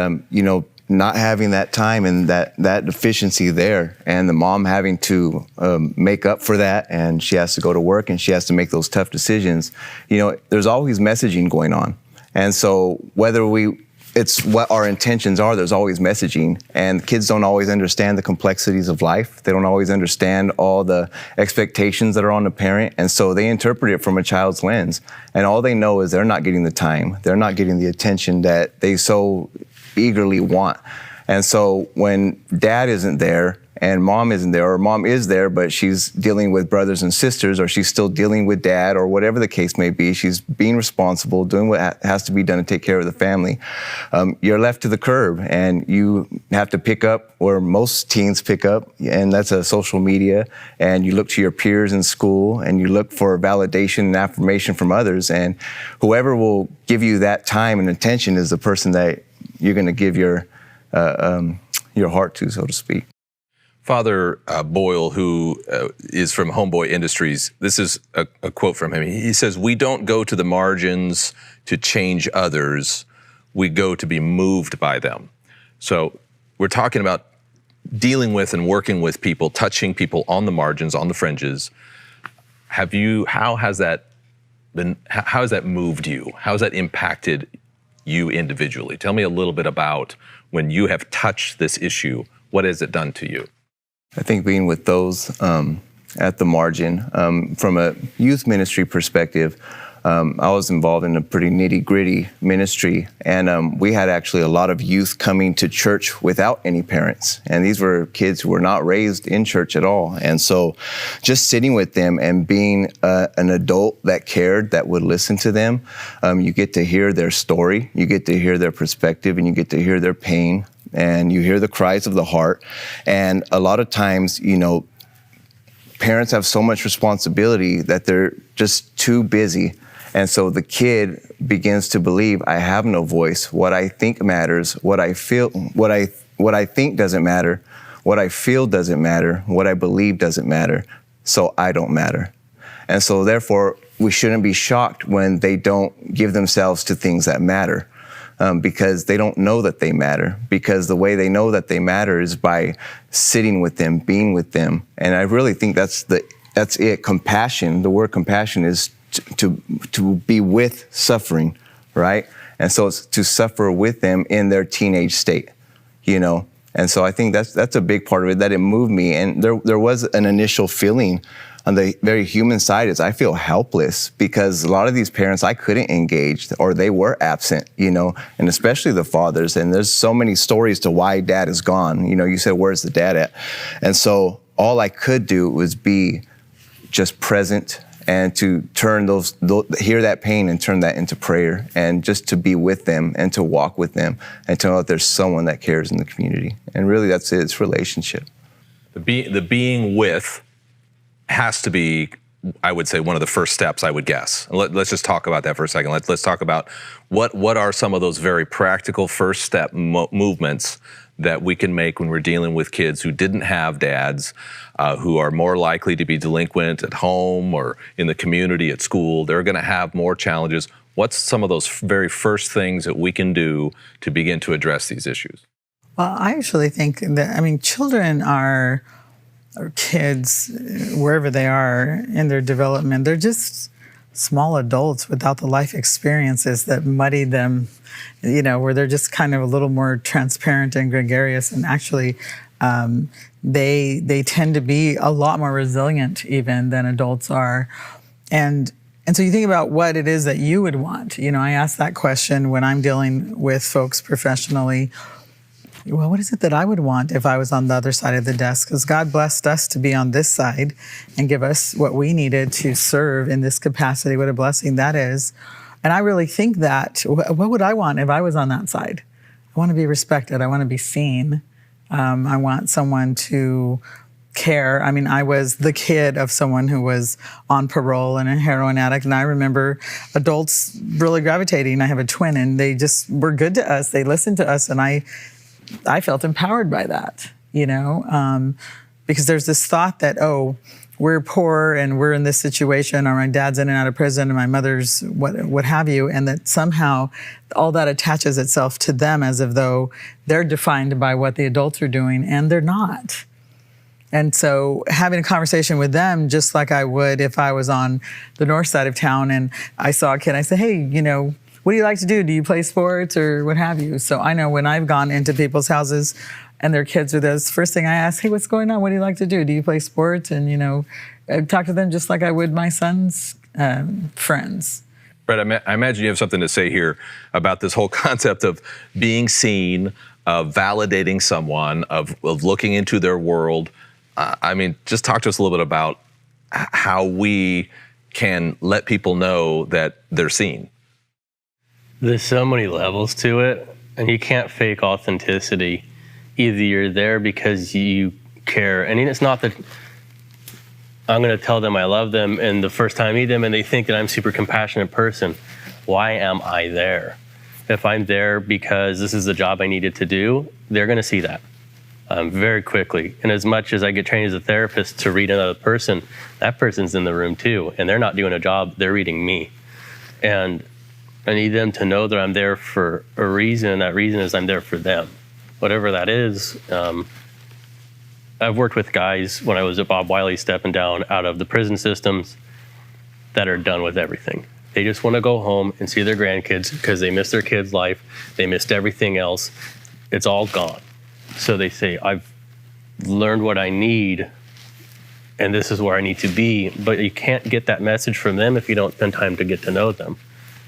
not having that time and that deficiency there, and the mom having to make up for that, and she has to go to work and she has to make those tough decisions, there's always messaging going on. And so whether it's what our intentions are, there's always messaging, and kids don't always understand the complexities of life. They don't always understand all the expectations that are on the parent, and so they interpret it from a child's lens. And all they know is they're not getting the time, they're not getting the attention that they so eagerly want. And so when dad isn't there and mom isn't there, or mom is there, but she's dealing with brothers and sisters, or she's still dealing with dad, or whatever the case may be, she's being responsible, doing what has to be done to take care of the family. You're left to the curb, and you have to pick up, or most teens pick up, and that's social media, and you look to your peers in school, and you look for validation and affirmation from others, and whoever will give you that time and attention is the person that you're going to give your heart to, so to speak. Father Boyle, who is from Homeboy Industries, this is a quote from him. He says, "We don't go to the margins to change others. We go to be moved by them." So we're talking about dealing with and working with people, touching people on the margins, on the fringes. How has that moved you? How has that impacted you individually? Tell me a little bit about when you have touched this issue. What has it done to you? I think being with those at the margin, from a youth ministry perspective, I was involved in a pretty nitty-gritty ministry, and we had actually a lot of youth coming to church without any parents, and these were kids who were not raised in church at all. And so just sitting with them and being an adult that cared, that would listen to them, you get to hear their story, you get to hear their perspective, and you get to hear their pain, and you hear the cries of the heart. And a lot of times, parents have so much responsibility that they're just too busy. And so the kid begins to believe, I have no voice. What I think matters. What I feel, what I think doesn't matter. What I feel doesn't matter. What I believe doesn't matter. So I don't matter. And so therefore, we shouldn't be shocked when they don't give themselves to things that matter. because they don't know that they matter, because the way they know that they matter is by sitting with them, being with them. And I really think that's it. Compassion, the word compassion is to be with suffering, right? And so it's to suffer with them in their teenage state, you know? And so I think that's a big part of it, that it moved me. And there was an initial feeling on the very human side is I feel helpless, because a lot of these parents I couldn't engage, or they were absent, you know, and especially the fathers. And there's so many stories to why dad is gone. You know, you said, where's the dad at? And so all I could do was be just present, and to turn hear that pain and turn that into prayer, and just to be with them and to walk with them and to know that there's someone that cares in the community. And really that's it, it's relationship. The being with has to be, I would say, one of the first steps, I would guess. Let's just talk about that for a second. Let's talk about what are some of those very practical first step movements that we can make when we're dealing with kids who didn't have dads, who are more likely to be delinquent at home or in the community at school. They're going to have more challenges. What's some of those very first things that we can do to begin to address these issues? Well, I actually think that, I mean, children or kids, wherever they are in their development, they're just small adults without the life experiences that muddy them, you know, where they're just kind of a little more transparent and gregarious. And actually, they tend to be a lot more resilient even than adults are. And so you think about what it is that you would want. You know, I ask that question when I'm dealing with folks professionally. Well, what is it that I would want if I was on the other side of the desk? Because God blessed us to be on this side and give us what we needed to serve in this capacity. What a blessing that is. And I really think that, what would I want if I was on that side? I want to be respected. I want to be seen. I want someone to care. I mean, I was the kid of someone who was on parole and a heroin addict. And I remember adults really gravitating. I have a twin, and they just were good to us. They listened to us. And I felt empowered by that, you know, because there's this thought that, oh, we're poor and we're in this situation, or my dad's in and out of prison and my mother's what have you, and that somehow all that attaches itself to them as if though they're defined by what the adults are doing, and they're not. And so having a conversation with them, just like I would if I was on the north side of town and I saw a kid, I say, hey, you know, what do you like to do? Do you play sports or what have you? So I know when I've gone into people's houses and their kids are those, first thing I ask, hey, what's going on? What do you like to do? Do you play sports? And, you know, I talk to them just like I would my son's friends. Brett, I imagine you have something to say here about this whole concept of being seen, of validating someone, of looking into their world. I mean, just talk to us a little bit about how we can let people know that they're seen. There's so many levels to it, and you can't fake authenticity. Either you're there because you care, and it's not that I'm going to tell them I love them and the first time I meet them and they think that I'm a super compassionate person. Why am I there? If I'm there because this is the job I needed to do, they're going to see that very quickly. And as much as I get trained as a therapist to read another person, that person's in the room too, and they're not doing a job, they're reading me. And I need them to know that I'm there for a reason, and that reason is I'm there for them. Whatever that is. I've worked with guys when I was at Bob Wiley stepping down out of the prison systems that are done with everything. They just want to go home and see their grandkids because they missed their kid's life. They missed everything else. It's all gone. So they say, I've learned what I need and this is where I need to be. But you can't get that message from them if you don't spend time to get to know them.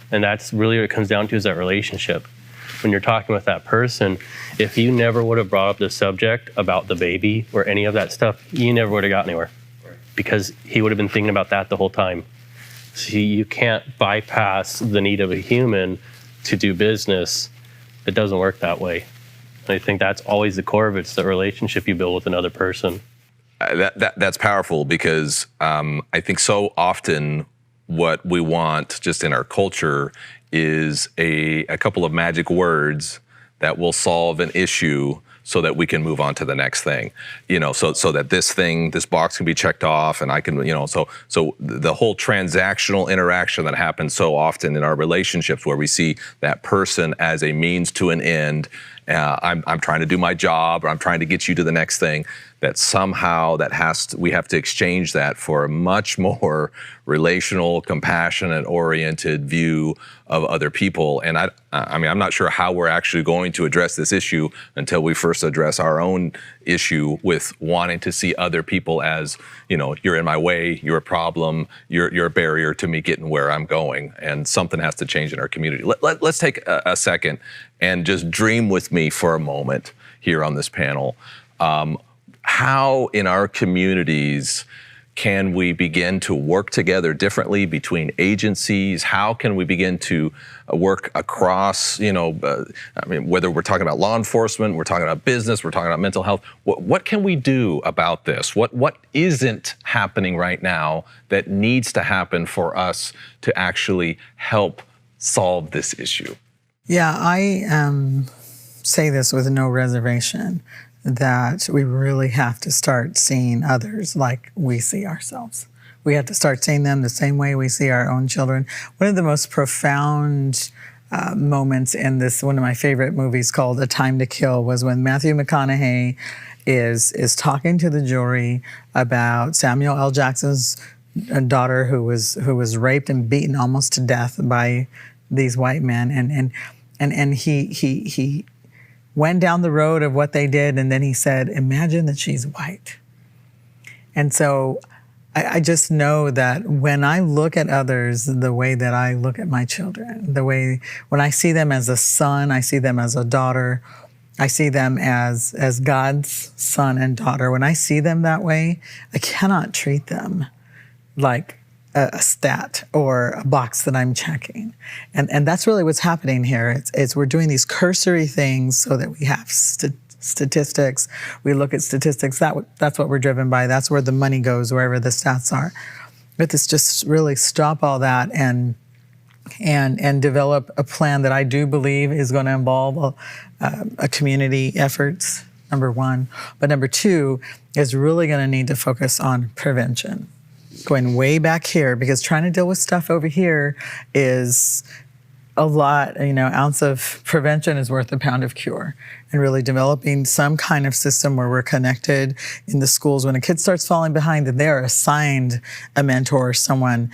And that's really what it comes down to, is that relationship. When you're talking with that person, if you never would have brought up the subject about the baby or any of that stuff, you never would have got anywhere, because he would have been thinking about that the whole time. So you can't bypass the need of a human to do business. It doesn't work that way. And I think that's always the core of it. It's the relationship you build with another person. That's powerful, because I think so often what we want just in our culture is a couple of magic words that will solve an issue so that we can move on to the next thing, so that this box can be checked off, and I can, so the whole transactional interaction that happens so often in our relationships, where we see that person as a means to an end. I'm trying to do my job, or I'm trying to get you to the next thing. That somehow we have to exchange that for a much more relational, compassionate, oriented view of other people. And I'm not sure how we're actually going to address this issue until we first address our own issue with wanting to see other people as, you're in my way, you're a problem, you're a barrier to me getting where I'm going. And something has to change in our community. Let's take a second and just dream with me for a moment here on this panel. How in our communities can we begin to work together differently between agencies? How can we begin to work across, whether we're talking about law enforcement, we're talking about business, we're talking about mental health, what can we do about this? What isn't happening right now that needs to happen for us to actually help solve this issue? Yeah, I say this with no reservation, that we really have to start seeing others like we see ourselves. We have to start seeing them the same way we see our own children. One of the most profound moments in this, one of my favorite movies called A Time to Kill, was when Matthew McConaughey is talking to the jury about Samuel L. Jackson's daughter who was raped and beaten almost to death by these white men, and he went down the road of what they did, and then he said, imagine that she's white. And so I just know that when I look at others the way that I look at my children, when I see them as a son, I see them as a daughter, I see them as God's son and daughter. When I see them that way, I cannot treat them like a stat or a box that I'm checking. And that's really what's happening here. It's we're doing these cursory things so that we have statistics. We look at statistics. That's what we're driven by. That's where the money goes, wherever the stats are. But let's just really stop all that and develop a plan that I do believe is going to involve a community efforts, number one. But number two is really going to need to focus on prevention. Going way back here, because trying to deal with stuff over here is a lot. Ounce of prevention is worth a pound of cure. And really developing some kind of system where we're connected in the schools. When a kid starts falling behind, that they are assigned a mentor, someone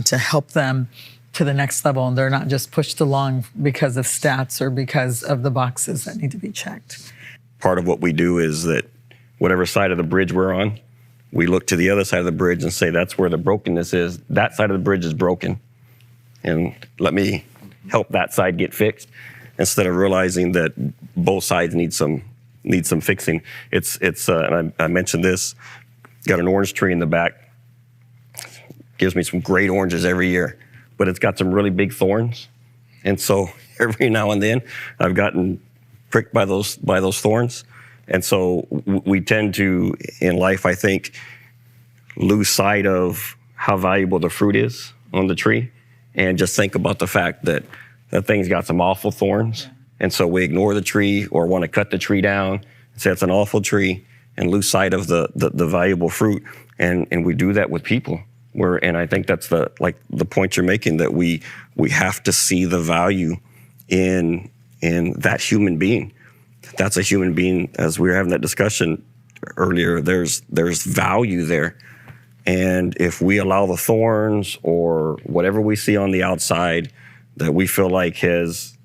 to help them to the next level, and they're not just pushed along because of stats or because of the boxes that need to be checked. Part of what we do is that whatever side of the bridge we're on, we look to the other side of the bridge and say, that's where the brokenness is. That side of the bridge is broken. And let me help that side get fixed, instead of realizing that both sides need some fixing. And I mentioned this, got an orange tree in the back. Gives me some great oranges every year, but it's got some really big thorns. And so every now and then I've gotten pricked by those thorns. And so we tend to, in life, I think, lose sight of how valuable the fruit is on the tree, and just think about the fact that that thing's got some awful thorns. And so we ignore the tree or want to cut the tree down and say it's an awful tree and lose sight of the valuable fruit. And we do that with people. And I think that's the point you're making, that we have to see the value in that human being. That's a human being. As we were having that discussion earlier, there's value there. And if we allow the thorns or whatever we see on the outside that we feel like has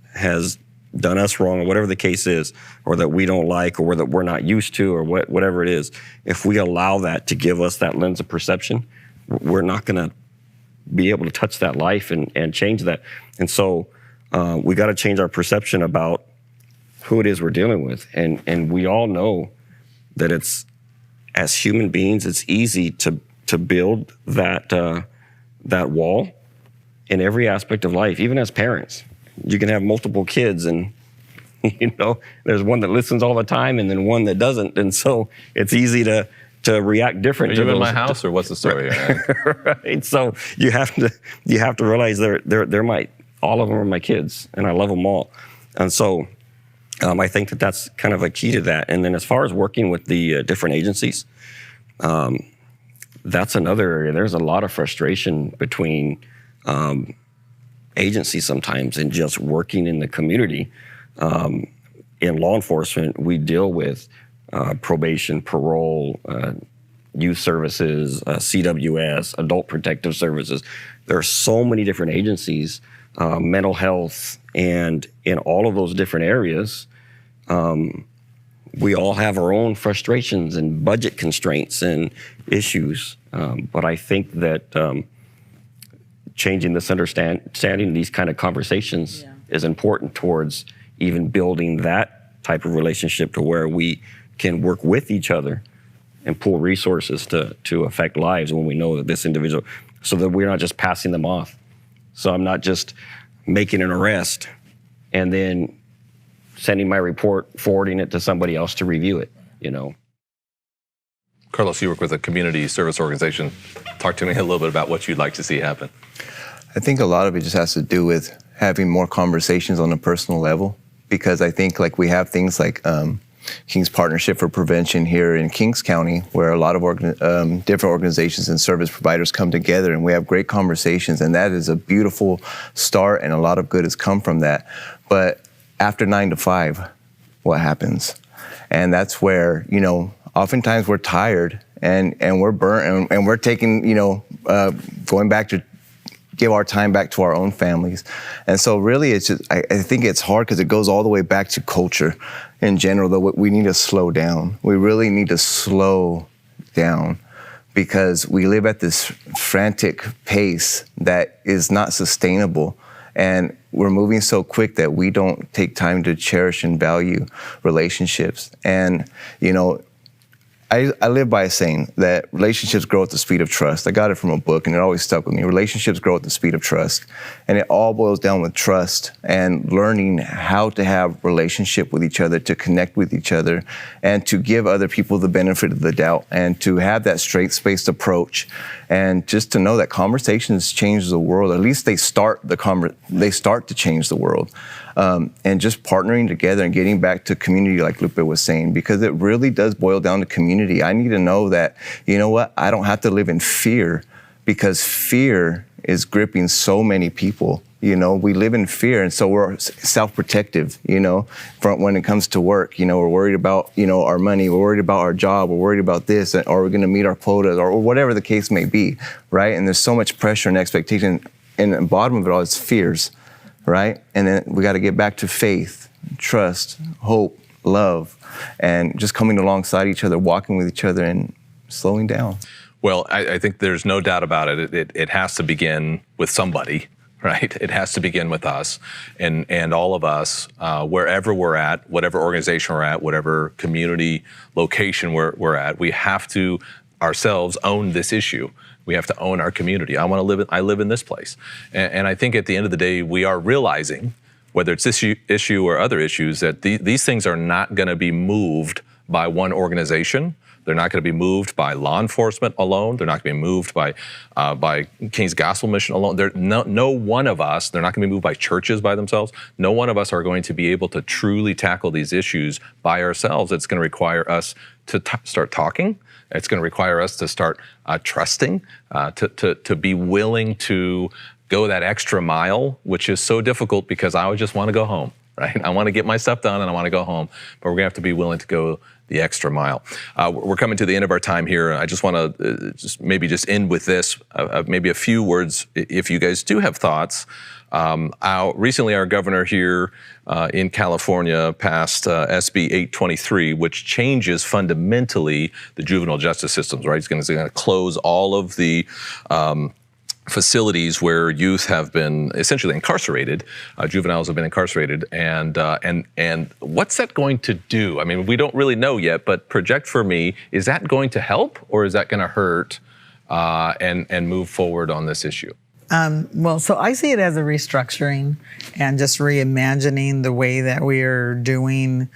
done us wrong, or whatever the case is, or that we don't like, or that we're not used to, or whatever it is, if we allow that to give us that lens of perception, we're not going to be able to touch that life and change that. And so we got to change our perception about who it is we're dealing with. And we all know that as human beings, it's easy to build that wall in every aspect of life, even as parents. You can have multiple kids, and there's one that listens all the time and then one that doesn't. And so it's easy to react different. Are you in my house, or what's the story? Right. So you have to realize they're all of them are my kids, and I love them all. And so I think that that's kind of a key to that. And then as far as working with the different agencies, that's another area. There's a lot of frustration between agencies sometimes and just working in the community. In law enforcement, we deal with probation, parole, youth services, CWS, adult protective services. There are so many different agencies, mental health, and in all of those different areas, we all have our own frustrations and budget constraints and issues. But I think that changing this understanding, these kind of conversations is important towards even building that type of relationship to where we can work with each other and pool resources to affect lives when we know that this individual, so that we're not just passing them off. So I'm not just making an arrest and then sending my report, forwarding it to somebody else to review it, you know. Carlos, you work with a community service organization. Talk to me a little bit about what you'd like to see happen. I think a lot of it just has to do with having more conversations on a personal level, because I think like we have things like King's Partnership for Prevention here in Kings County, where a lot of different organizations and service providers come together, and we have great conversations, and that is a beautiful start, and a lot of good has come from that. But after 9 to 5, what happens? And that's where, you know, oftentimes we're tired and we're burnt, and we're taking, you know, going back to give our time back to our own families. And so really it's just, I think it's hard because it goes all the way back to culture in general, though. We need to slow down. We really need to slow down, because we live at this frantic pace that is not sustainable. And we're moving so quick that we don't take time to cherish and value relationships. And, you know, I live by a saying that relationships grow at the speed of trust. I got it from a book, and it always stuck with me. Relationships grow at the speed of trust. And it all boils down with trust and learning how to have relationship with each other, to connect with each other, and to give other people the benefit of the doubt, and to have that straight-spaced approach, and just to know that conversations change the world. At least they start to change the world. And just partnering together and getting back to community, like Lupe was saying, because it really does boil down to community. I need to know that, you know what, I don't have to live in fear, because fear is gripping so many people. You know, we live in fear, and so we're self-protective, you know, when it comes to work. You know, we're worried about, you know, our money, we're worried about our job, we're worried about this, or we're going to meet our quotas, or whatever the case may be, right? And there's so much pressure and expectation, and the bottom of it all is fears. Right? And then we got to get back to faith, trust, hope, love, and just coming alongside each other, walking with each other, and slowing down. Well, I think there's no doubt about it. It has to begin with somebody, right? It has to begin with us, and all of us, wherever we're at, whatever organization we're at, whatever community location we're at, we have to ourselves own this issue. We have to own our community. I live in this place. And I think at the end of the day, we are realizing, whether it's this issue or other issues, that these things are not gonna be moved by one organization. They're not gonna be moved by law enforcement alone. They're not gonna be moved by King's Gospel Mission alone. No one of us, they're not gonna be moved by churches by themselves. No one of us are going to be able to truly tackle these issues by ourselves. It's gonna require us to start talking. It's going to require us to start trusting, to be willing to go that extra mile, which is so difficult because I would just want to go home, right? I want to get my stuff done and I want to go home, but we're going to have to be willing to go the extra mile. We're coming to the end of our time here. I just want to just end with this, maybe a few words, if you guys do have thoughts. Recently, our governor here in California passed SB 823, which changes fundamentally the juvenile justice systems, right? It's going to close all of the facilities where youth have been essentially incarcerated, juveniles have been incarcerated, and what's that going to do? I mean, we don't really know yet, but project for me, is that going to help, or is that going to hurt and move forward on this issue? Well, so I see it as a restructuring and just reimagining the way that we are doing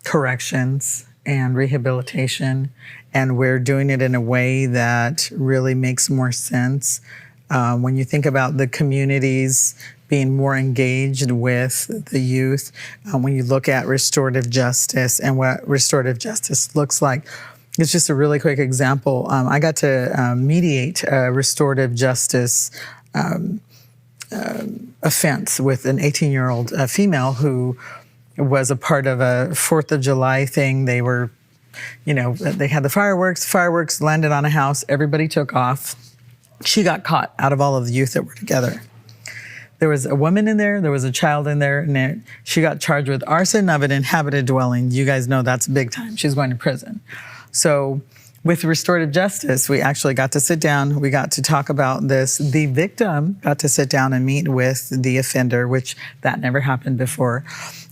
corrections and rehabilitation, and we're doing it in a way that really makes more sense. When you think about the communities being more engaged with the youth. When you look at restorative justice and what restorative justice looks like, it's just a really quick example. I got to mediate a restorative justice offense with an 18-year-old female who was a part of a 4th of July thing. They were, they had the fireworks landed on a house, everybody took off. She got caught out of all of the youth that were together. There was a woman in there was a child in there, and she got charged with arson of an inhabited dwelling. You guys know that's big time. She's going to prison. So with restorative justice, we actually got to sit down. We got to talk about this. The victim got to sit down and meet with the offender, which that never happened before.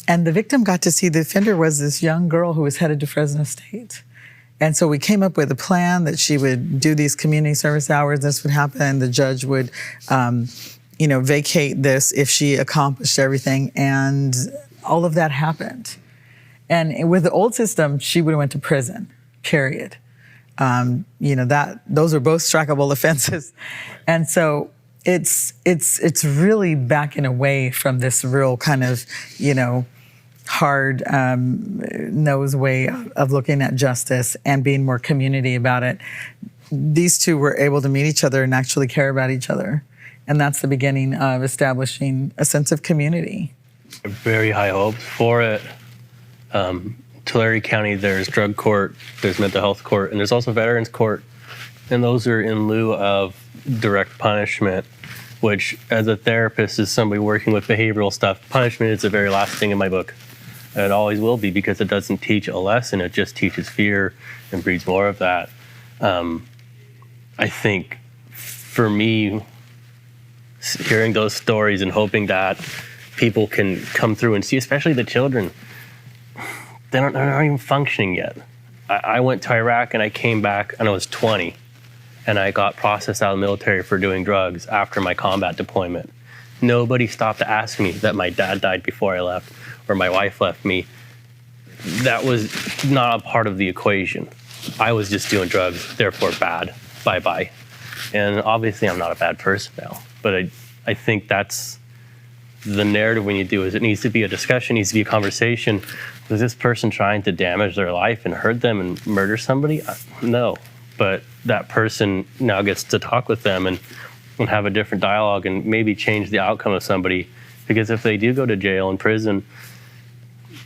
And the victim got to see the offender was this young girl who was headed to Fresno State. And so we came up with a plan that she would do these community service hours. This would happen. The judge would, vacate this if she accomplished everything. And all of that happened. And with the old system, she would have went to prison, period. Those are both strikeable offenses. And so it's really backing away from this real kind of, hard nosed way of looking at justice and being more community about it. These two were able to meet each other and actually care about each other. And that's the beginning of establishing a sense of community. Very high hopes for it. Tulare County, there's drug court, there's mental health court, and there's also veterans court. And those are in lieu of direct punishment, which as a therapist, as somebody working with behavioral stuff, punishment is the very last thing in my book. And it always will be, because it doesn't teach a lesson, it just teaches fear and breeds more of that. I think for me, hearing those stories and hoping that people can come through and see, especially the children, they're not even functioning yet. I went to Iraq and I came back and I was 20, and I got processed out of the military for doing drugs after my combat deployment. Nobody stopped to ask me that my dad died before I left or my wife left me. That was not a part of the equation. I was just doing drugs, therefore bad, bye-bye. And obviously I'm not a bad person now, but I think that's the narrative we need to do. Is it needs to be a discussion, needs to be a conversation. Was this person trying to damage their life and hurt them and murder somebody? No, but that person now gets to talk with them and have a different dialogue and maybe change the outcome of somebody. Because if they do go to jail and prison,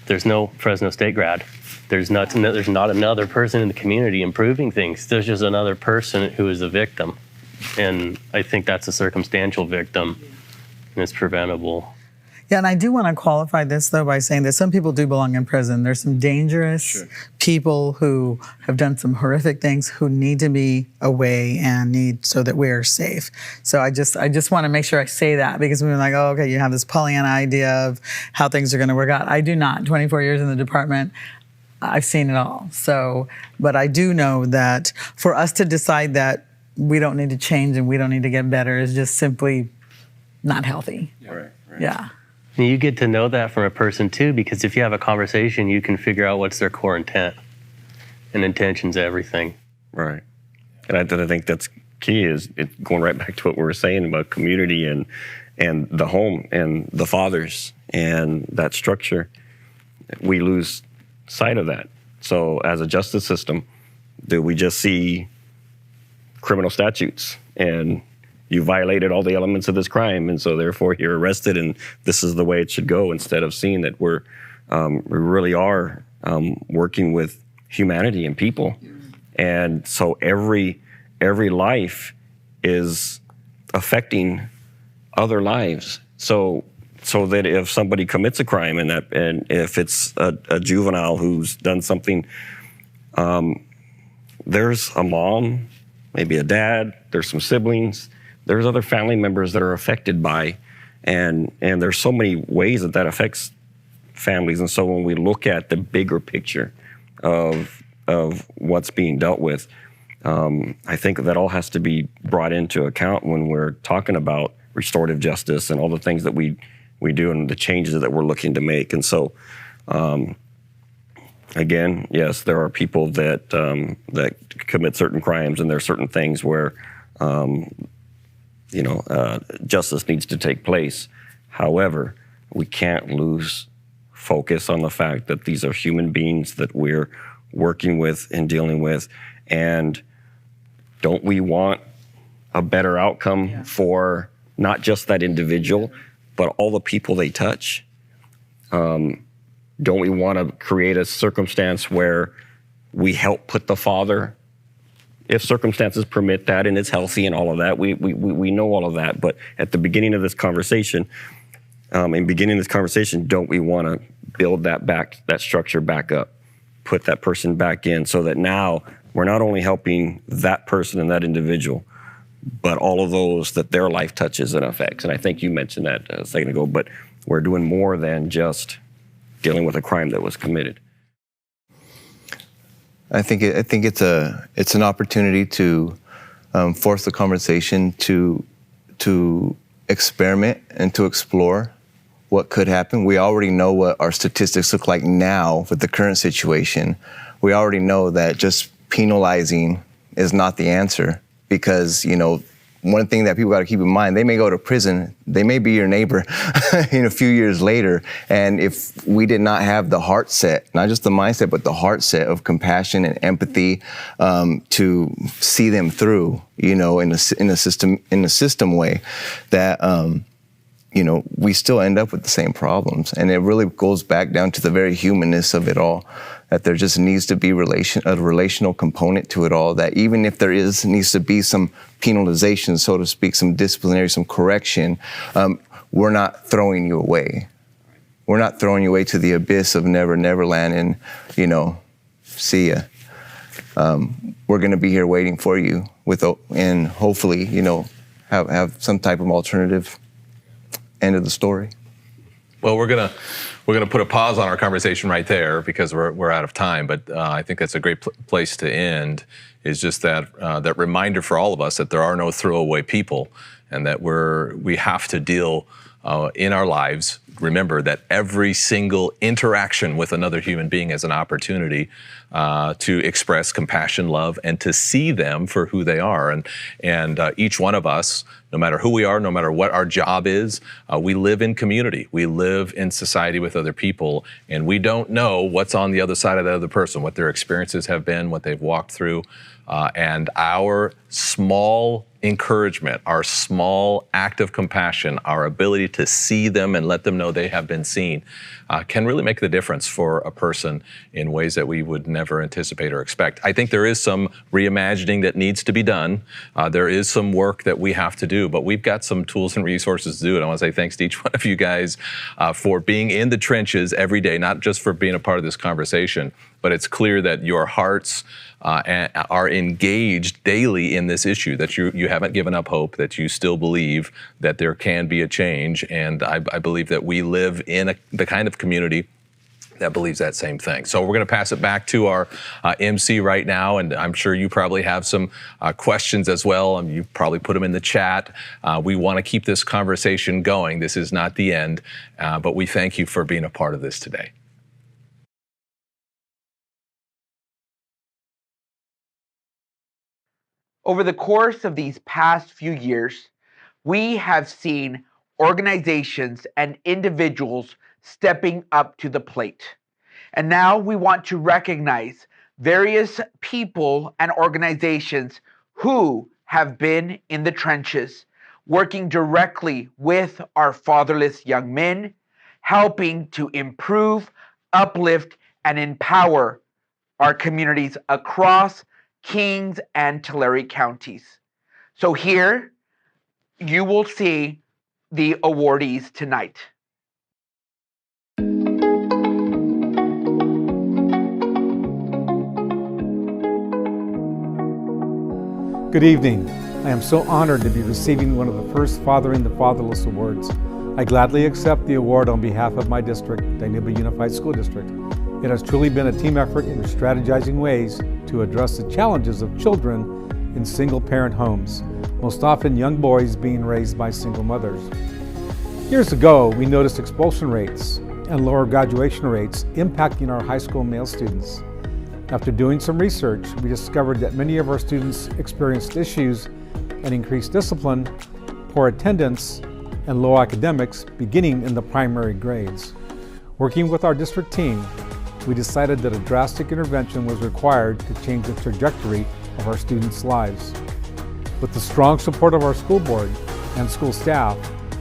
there's no Fresno State grad. There's not another person in the community improving things. There's just another person who is a victim. And I think that's a circumstantial victim, and it's preventable. Yeah, and I do want to qualify this, though, by saying that some people do belong in prison. There's some dangerous people who have done some horrific things who need to be away and need so that we're safe. So I just want to make sure I say that, because we're like, oh, okay, you have this Pollyanna idea of how things are going to work out. I do not. 24 years in the department, I've seen it all. So, but I do know that for us to decide that we don't need to change and we don't need to get better is just simply not healthy. Yeah. Right. Yeah. And you get to know that from a person too, because if you have a conversation, you can figure out what's their core intent. And intention's everything. Right. And I think that's key, is it going right back to what we were saying about community and the home and the fathers and that structure. We lose sight of that. So as a justice system, do we just see criminal statutes and you violated all the elements of this crime, and so therefore you're arrested, and this is the way it should go, instead of seeing that we really are working with humanity and people. And so every life is affecting other lives. So that if somebody commits a crime and if it's a juvenile who's done something, there's a mom, maybe a dad, there's some siblings, there's other family members that are affected by, and there's so many ways that affects families. And so when we look at the bigger picture of what's being dealt with, I think that all has to be brought into account when we're talking about restorative justice and all the things that we do and the changes that we're looking to make. And so, again, yes, there are people that commit certain crimes, and there are certain things where justice needs to take place. However, we can't lose focus on the fact that these are human beings that we're working with and dealing with. And don't we want a better outcome for not just that individual, but all the people they touch? Don't we want to create a circumstance where we help put the father, if circumstances permit that and it's healthy and all of that, we know all of that. But at the beginning of this conversation, don't we want to build that structure back up, put that person back in, so that now we're not only helping that person and that individual, but all of those that their life touches and affects. And I think you mentioned that a second ago, but we're doing more than just dealing with a crime that was committed. I think it's an opportunity to force the conversation to experiment and to explore what could happen. We already know what our statistics look like now with the current situation. We already know that just penalizing is not the answer, because, you know, one thing that people got to keep in mind, they may go to prison, they may be your neighbor in a few years later. And if we did not have the heart set, not just the mindset, but the heart set of compassion and empathy to see them through, you know, in a system way, that you know, we still end up with the same problems. And it really goes back down to the very humanness of it all, that there just needs to be a relational component to it all, that even if there needs to be some penalization, so to speak, some disciplinary, some correction, we're not throwing you away. We're not throwing you away to the abyss of Neverland and, you know, see ya. We're gonna be here waiting for you and hopefully, you know, have some type of alternative end of the story. Well, we're gonna put a pause on our conversation right there because we're out of time. But I think that's a great place to end. Is just that reminder for all of us that there are no throwaway people, and that we have to deal in our lives. Remember that every single interaction with another human being is an opportunity to express compassion, love, and to see them for who they are. And each one of us, no matter who we are, no matter what our job is, we live in community. We live in society with other people, and we don't know what's on the other side of the other person, what their experiences have been, what they've walked through. And our small encouragement, our small act of compassion, our ability to see them and let them know they have been seen, can really make the difference for a person in ways that we would never anticipate or expect. I think there is some reimagining that needs to be done. There is some work that we have to do, but we've got some tools and resources to do it. I want to say thanks to each one of you guys for being in the trenches every day, not just for being a part of this conversation, but it's clear that your hearts are engaged daily in this issue, that you haven't given up hope, that you still believe that there can be a change. And I believe that we live in the kind of community that believes that same thing. So we're going to pass it back to our MC right now, and I'm sure you probably have some questions as well. You probably put them in the chat. We want to keep this conversation going. This is not the end, but we thank you for being a part of this today. Over the course of these past few years, we have seen organizations and individuals stepping up to the plate. And now we want to recognize various people and organizations who have been in the trenches, working directly with our fatherless young men, helping to improve, uplift, and empower our communities across Kings and Tulare counties. So here you will see the awardees tonight. Good evening. I am so honored to be receiving one of the first Fathering the Fatherless Awards. I gladly accept the award on behalf of my district, Dinuba Unified School District. It has truly been a team effort in strategizing ways to address the challenges of children in single-parent homes, most often young boys being raised by single mothers. Years ago, we noticed expulsion rates and lower graduation rates impacting our high school male students. After doing some research, we discovered that many of our students experienced issues and increased discipline, poor attendance, and low academics beginning in the primary grades. Working with our district team, we decided that a drastic intervention was required to change the trajectory of our students' lives. With the strong support of our school board and school staff,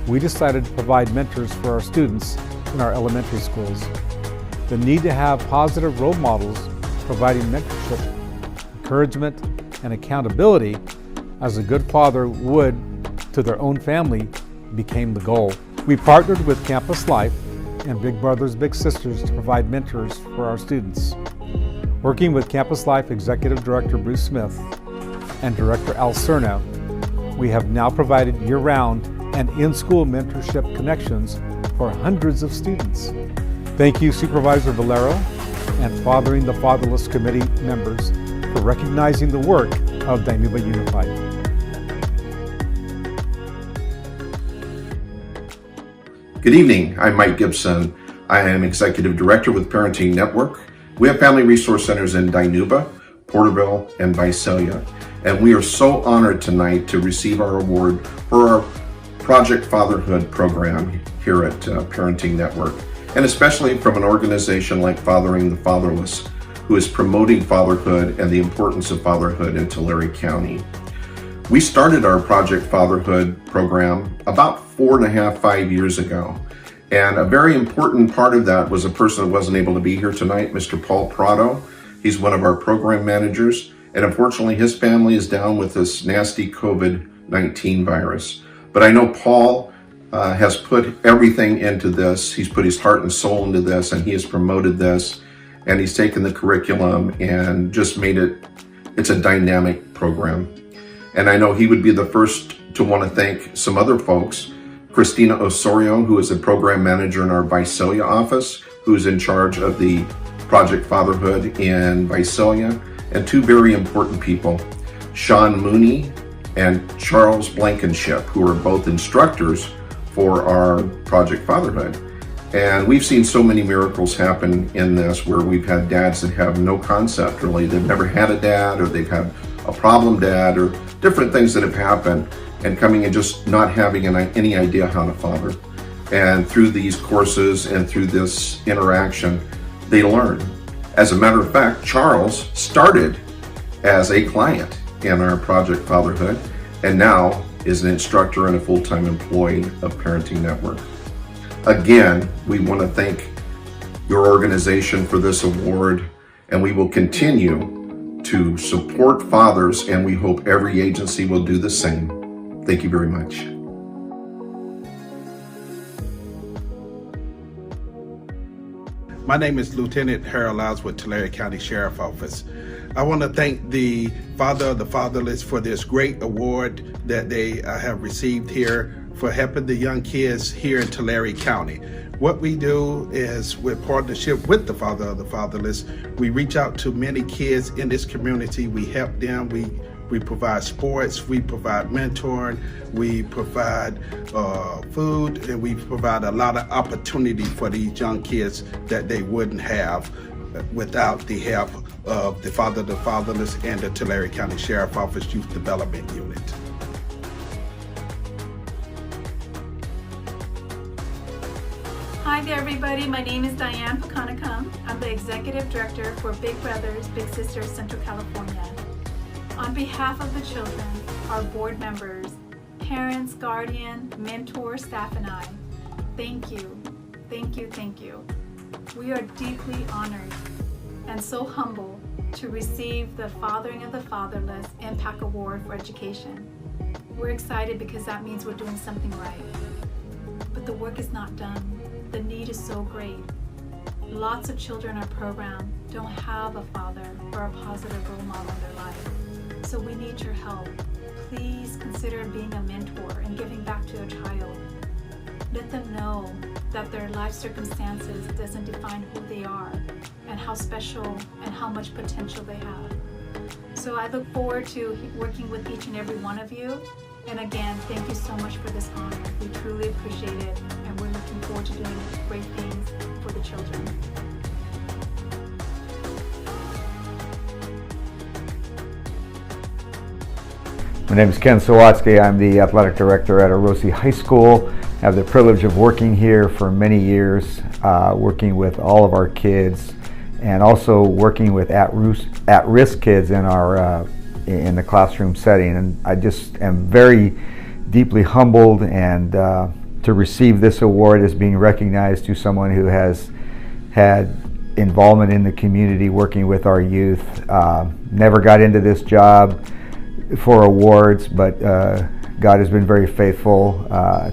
we decided to provide mentors for our students in our elementary schools. The need to have positive role models providing mentorship, encouragement, and accountability as a good father would to their own family became the goal. We partnered with Campus Life and Big Brothers Big Sisters to provide mentors for our students. Working with Campus Life Executive Director Bruce Smith and Director Al Cerno, we have now provided year-round and in-school mentorship connections for hundreds of students. Thank you, Supervisor Valero and Fathering the Fatherless Committee members for recognizing the work of Dinuba Unified. Good evening, I'm Mike Gibson. I am Executive Director with Parenting Network. We have family resource centers in Dinuba, Porterville, and Visalia. And we are so honored tonight to receive our award for our Project Fatherhood program here at Parenting Network, and especially from an organization like Fathering the Fatherless, who is promoting fatherhood and the importance of fatherhood in Tulare County. We started our Project Fatherhood program about 4.5, 5 years ago. And a very important part of that was a person that wasn't able to be here tonight, Mr. Paul Prado. He's one of our program managers. And unfortunately, his family is down with this nasty COVID-19 virus. But I know Paul has put everything into this. He's put his heart and soul into this, and he has promoted this. And he's taken the curriculum and just made it's a dynamic program. And I know he would be the first to want to thank some other folks. Christina Osorio, who is a program manager in our Visalia office, who's in charge of the Project Fatherhood in Visalia, and two very important people, Sean Mooney and Charles Blankenship, who are both instructors for our Project Fatherhood. And we've seen so many miracles happen in this, where we've had dads that have no concept really. They've never had a dad, or they've had a problem dad, or different things that have happened, and coming and just not having any idea how to father. And through these courses and through this interaction, they learn. As a matter of fact, Charles started as a client in our Project Fatherhood, and now is an instructor and a full-time employee of Parenting Network. Again, we want to thank your organization for this award, and we will continue to support fathers, and we hope every agency will do the same. Thank you very much. My name is Lieutenant Harold Lyles with Tulare County Sheriff Office. I want to thank the Father of the Fatherless for this great award that they have received here for helping the young kids here in Tulare County. What we do is, with partnership with the Father of the Fatherless, we reach out to many kids in this community. We help them. We provide sports, we provide mentoring, we provide food, and we provide a lot of opportunity for these young kids that they wouldn't have without the help of the Father of the Fatherless and the Tulare County Sheriff Office Youth Development Unit. Hi there everybody, my name is Diane Pakanakam. I'm the Executive Director for Big Brothers Big Sisters Central California. On behalf of the children, our board members, parents, guardian, mentor, staff, and I, thank you, thank you, thank you. We are deeply honored and so humble to receive the Fathering of the Fatherless Impact Award for Education. We're excited because that means we're doing something right. But the work is not done. The need is so great. Lots of children in our program don't have a father or a positive role model in their life. So we need your help. Please consider being a mentor and giving back to a child. Let them know that their life circumstances doesn't define who they are and how special and how much potential they have. So I look forward to working with each and every one of you. And again, thank you so much for this honor. We truly appreciate it, and we're looking forward to doing great things for the children. My name is Ken Sawatsky. I'm the athletic director at Orosi High School. have the privilege of working here for many years, working with all of our kids, and also working with at-risk kids in our in the classroom setting. And I just am very deeply humbled and to receive this award as being recognized to someone who has had involvement in the community working with our youth. Never got into this job for awards, but God has been very faithful.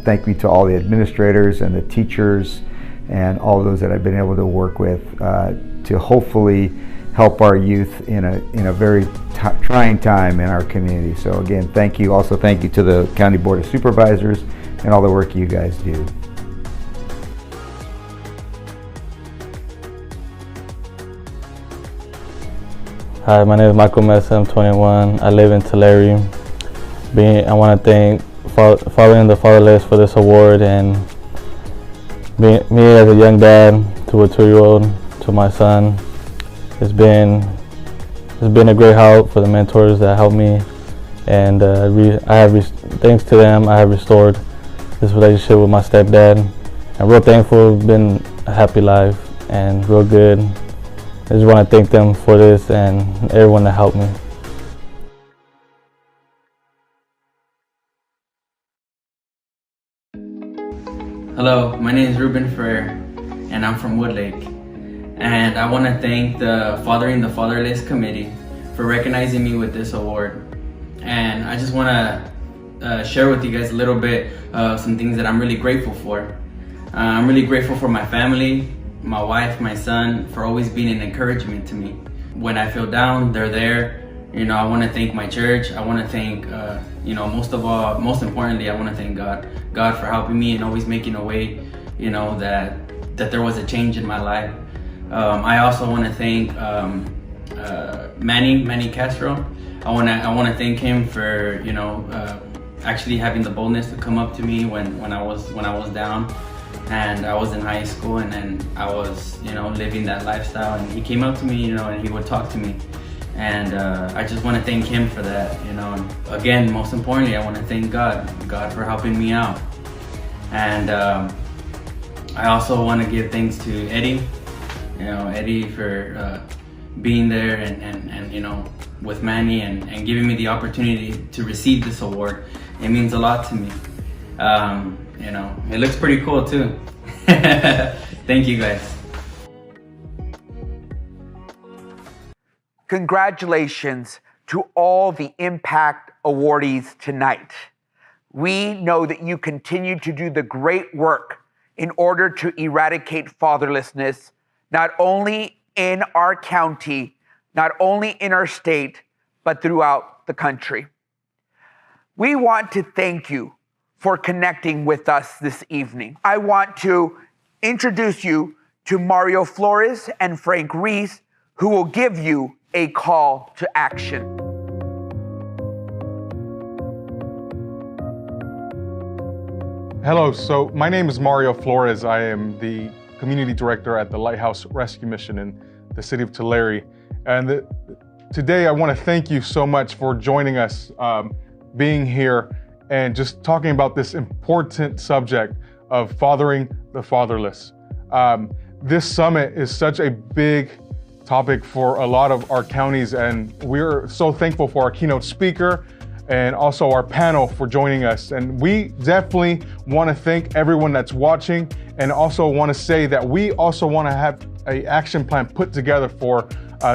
Thank you to all the administrators and the teachers and all those that I've been able to work with to hopefully help our youth in a very trying time in our community. So again, thank you. Also thank you to the County Board of Supervisors and all the work you guys do. Hi, my name is Michael Mesa. I'm 21. I live in Tulare. I want to thank Following the Fatherless for this award, and me as a young dad to a 2-year-old, to my son. It's been a great help for the mentors that helped me, and thanks to them, I have restored this relationship with my stepdad. I'm real thankful. It's been a happy life and real good. I just want to thank them for this and everyone that helped me. Hello, my name is Ruben Ferrer, and I'm from Woodlake. And I want to thank the Fathering the Fatherless Committee for recognizing me with this award. And I just want to share with you guys a little bit of some things that I'm really grateful for. I'm really grateful for my family, my wife, my son, for always being an encouragement to me. When I feel down, they're there. You know, I want to thank my church. I want to thank, most importantly, I want to thank God for helping me and always making a way, that there was a change in my life. I also want to thank Manny Castro. I want to thank him for actually having the boldness to come up to me when I was down, and I was in high school, and then I was living that lifestyle, and he came up to me and he would talk to me, and I just want to thank him for that. And again, most importantly, I want to thank God for helping me out, and I also want to give thanks to Eddie. Eddie for being there and with Manny and giving me the opportunity to receive this award. It means a lot to me. It looks pretty cool too. Thank you guys. Congratulations to all the Impact awardees tonight. We know that you continue to do the great work in order to eradicate fatherlessness, not only in our county, not only in our state, but throughout the country. We want to thank you for connecting with us this evening. I want to introduce you to Mario Flores and Frank Reese, who will give you a call to action. Hello, so my name is Mario Flores. I am the Community Director at the Lighthouse Rescue Mission in the city of Tulare. And today I want to thank you so much for joining us, being here, and just talking about this important subject of fathering the fatherless. This summit is such a big topic for a lot of our counties, and we're so thankful for our keynote speaker and also our panel for joining us. And we definitely want to thank everyone that's watching, and also want to say that we also want to have an action plan put together for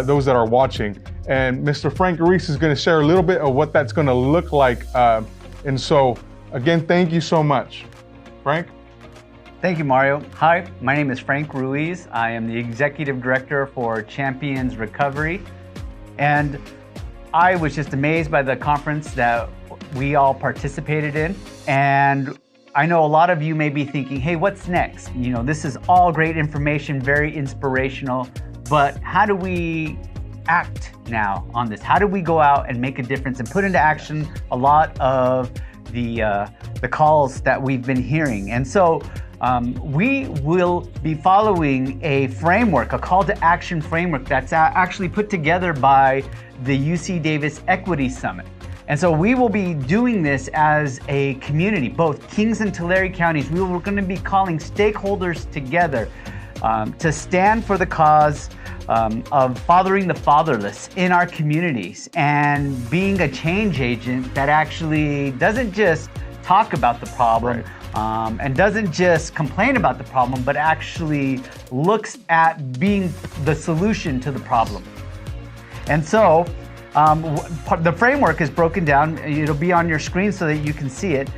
those that are watching. And Mr. Frank Reese is going to share a little bit of what that's going to look like. And so, again, thank you so much. Frank? Thank you, Mario. Hi, my name is Frank Ruiz. I am the Executive Director for Champions Recovery. And I was just amazed by the conference that we all participated in. And I know a lot of you may be thinking, hey, what's next? This is all great information, very inspirational, but how do we act now on this? How do we go out and make a difference and put into action a lot of the calls that we've been hearing? And so we will be following a framework, a call to action framework that's actually put together by the UC Davis Equity Summit. And so we will be doing this as a community, both Kings and Tulare counties. We're going to be calling stakeholders together to stand for the cause of fathering the fatherless in our communities and being a change agent that actually doesn't just talk about the problem, and doesn't just complain about the problem, but actually looks at being the solution to the problem. And so the framework is broken down. It'll be on your screen so that you can see it.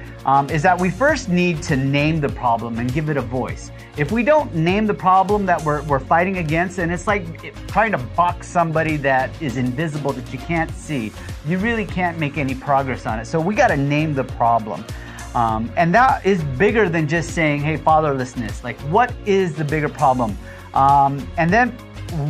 Is that we first need to name the problem and give it a voice. If we don't name the problem that we're fighting against, and it's like trying to box somebody that is invisible that you can't see, you really can't make any progress on it. So we got to name the problem. And that is bigger than just saying, hey, fatherlessness. Like, what is the bigger problem? And then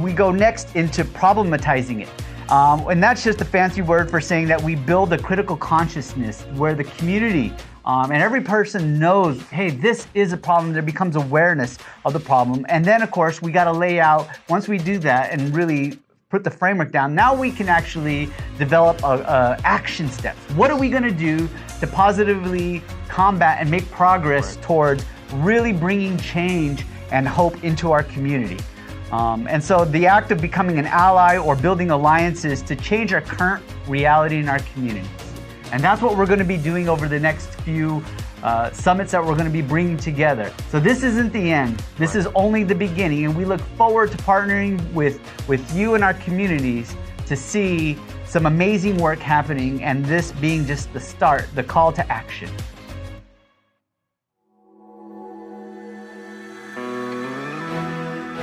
we go next into problematizing it. And that's just a fancy word for saying that we build a critical consciousness where the community and every person knows, hey, this is a problem. There becomes awareness of the problem. And then, of course, we got to lay out, once we do that and really put the framework down, now we can actually develop action steps. What are we going to do to positively combat and make progress towards really bringing change and hope into our community? And so the act of becoming an ally or building alliances to change our current reality in our communities. And that's what we're going to be doing over the next few summits that we're going to be bringing together. So this isn't the end. This is only the beginning. And we look forward to partnering with you and our communities to see some amazing work happening, and this being just the start, the call to action.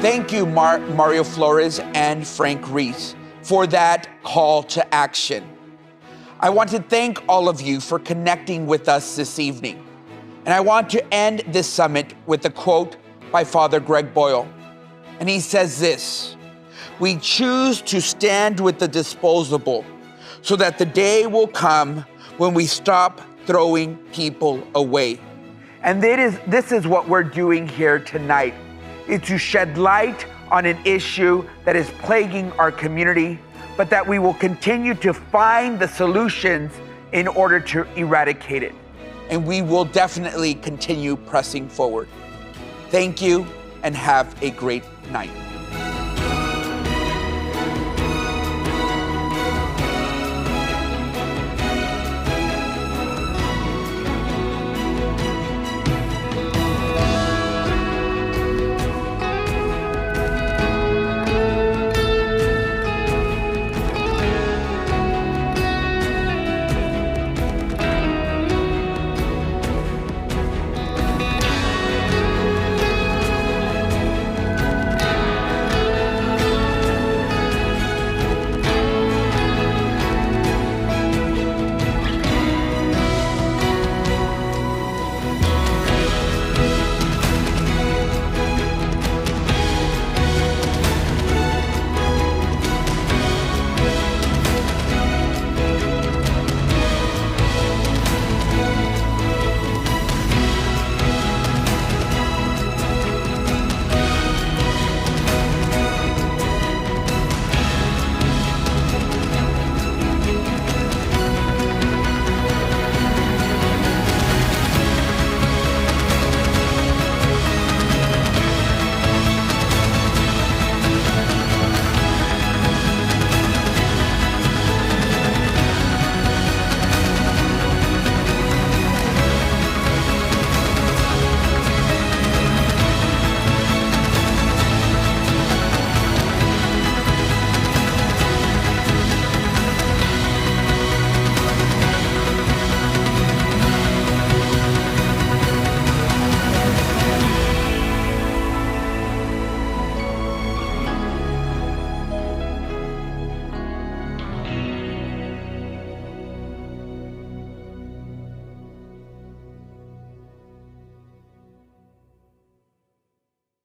Thank you, Mario Flores and Frank Reese, for that call to action. I want to thank all of you for connecting with us this evening. And I want to end this summit with a quote by Father Greg Boyle. And he says this: "We choose to stand with the disposable so that the day will come when we stop throwing people away." And this is what we're doing here tonight, is to shed light on an issue that is plaguing our community, but that we will continue to find the solutions in order to eradicate it. And we will definitely continue pressing forward. Thank you and have a great night.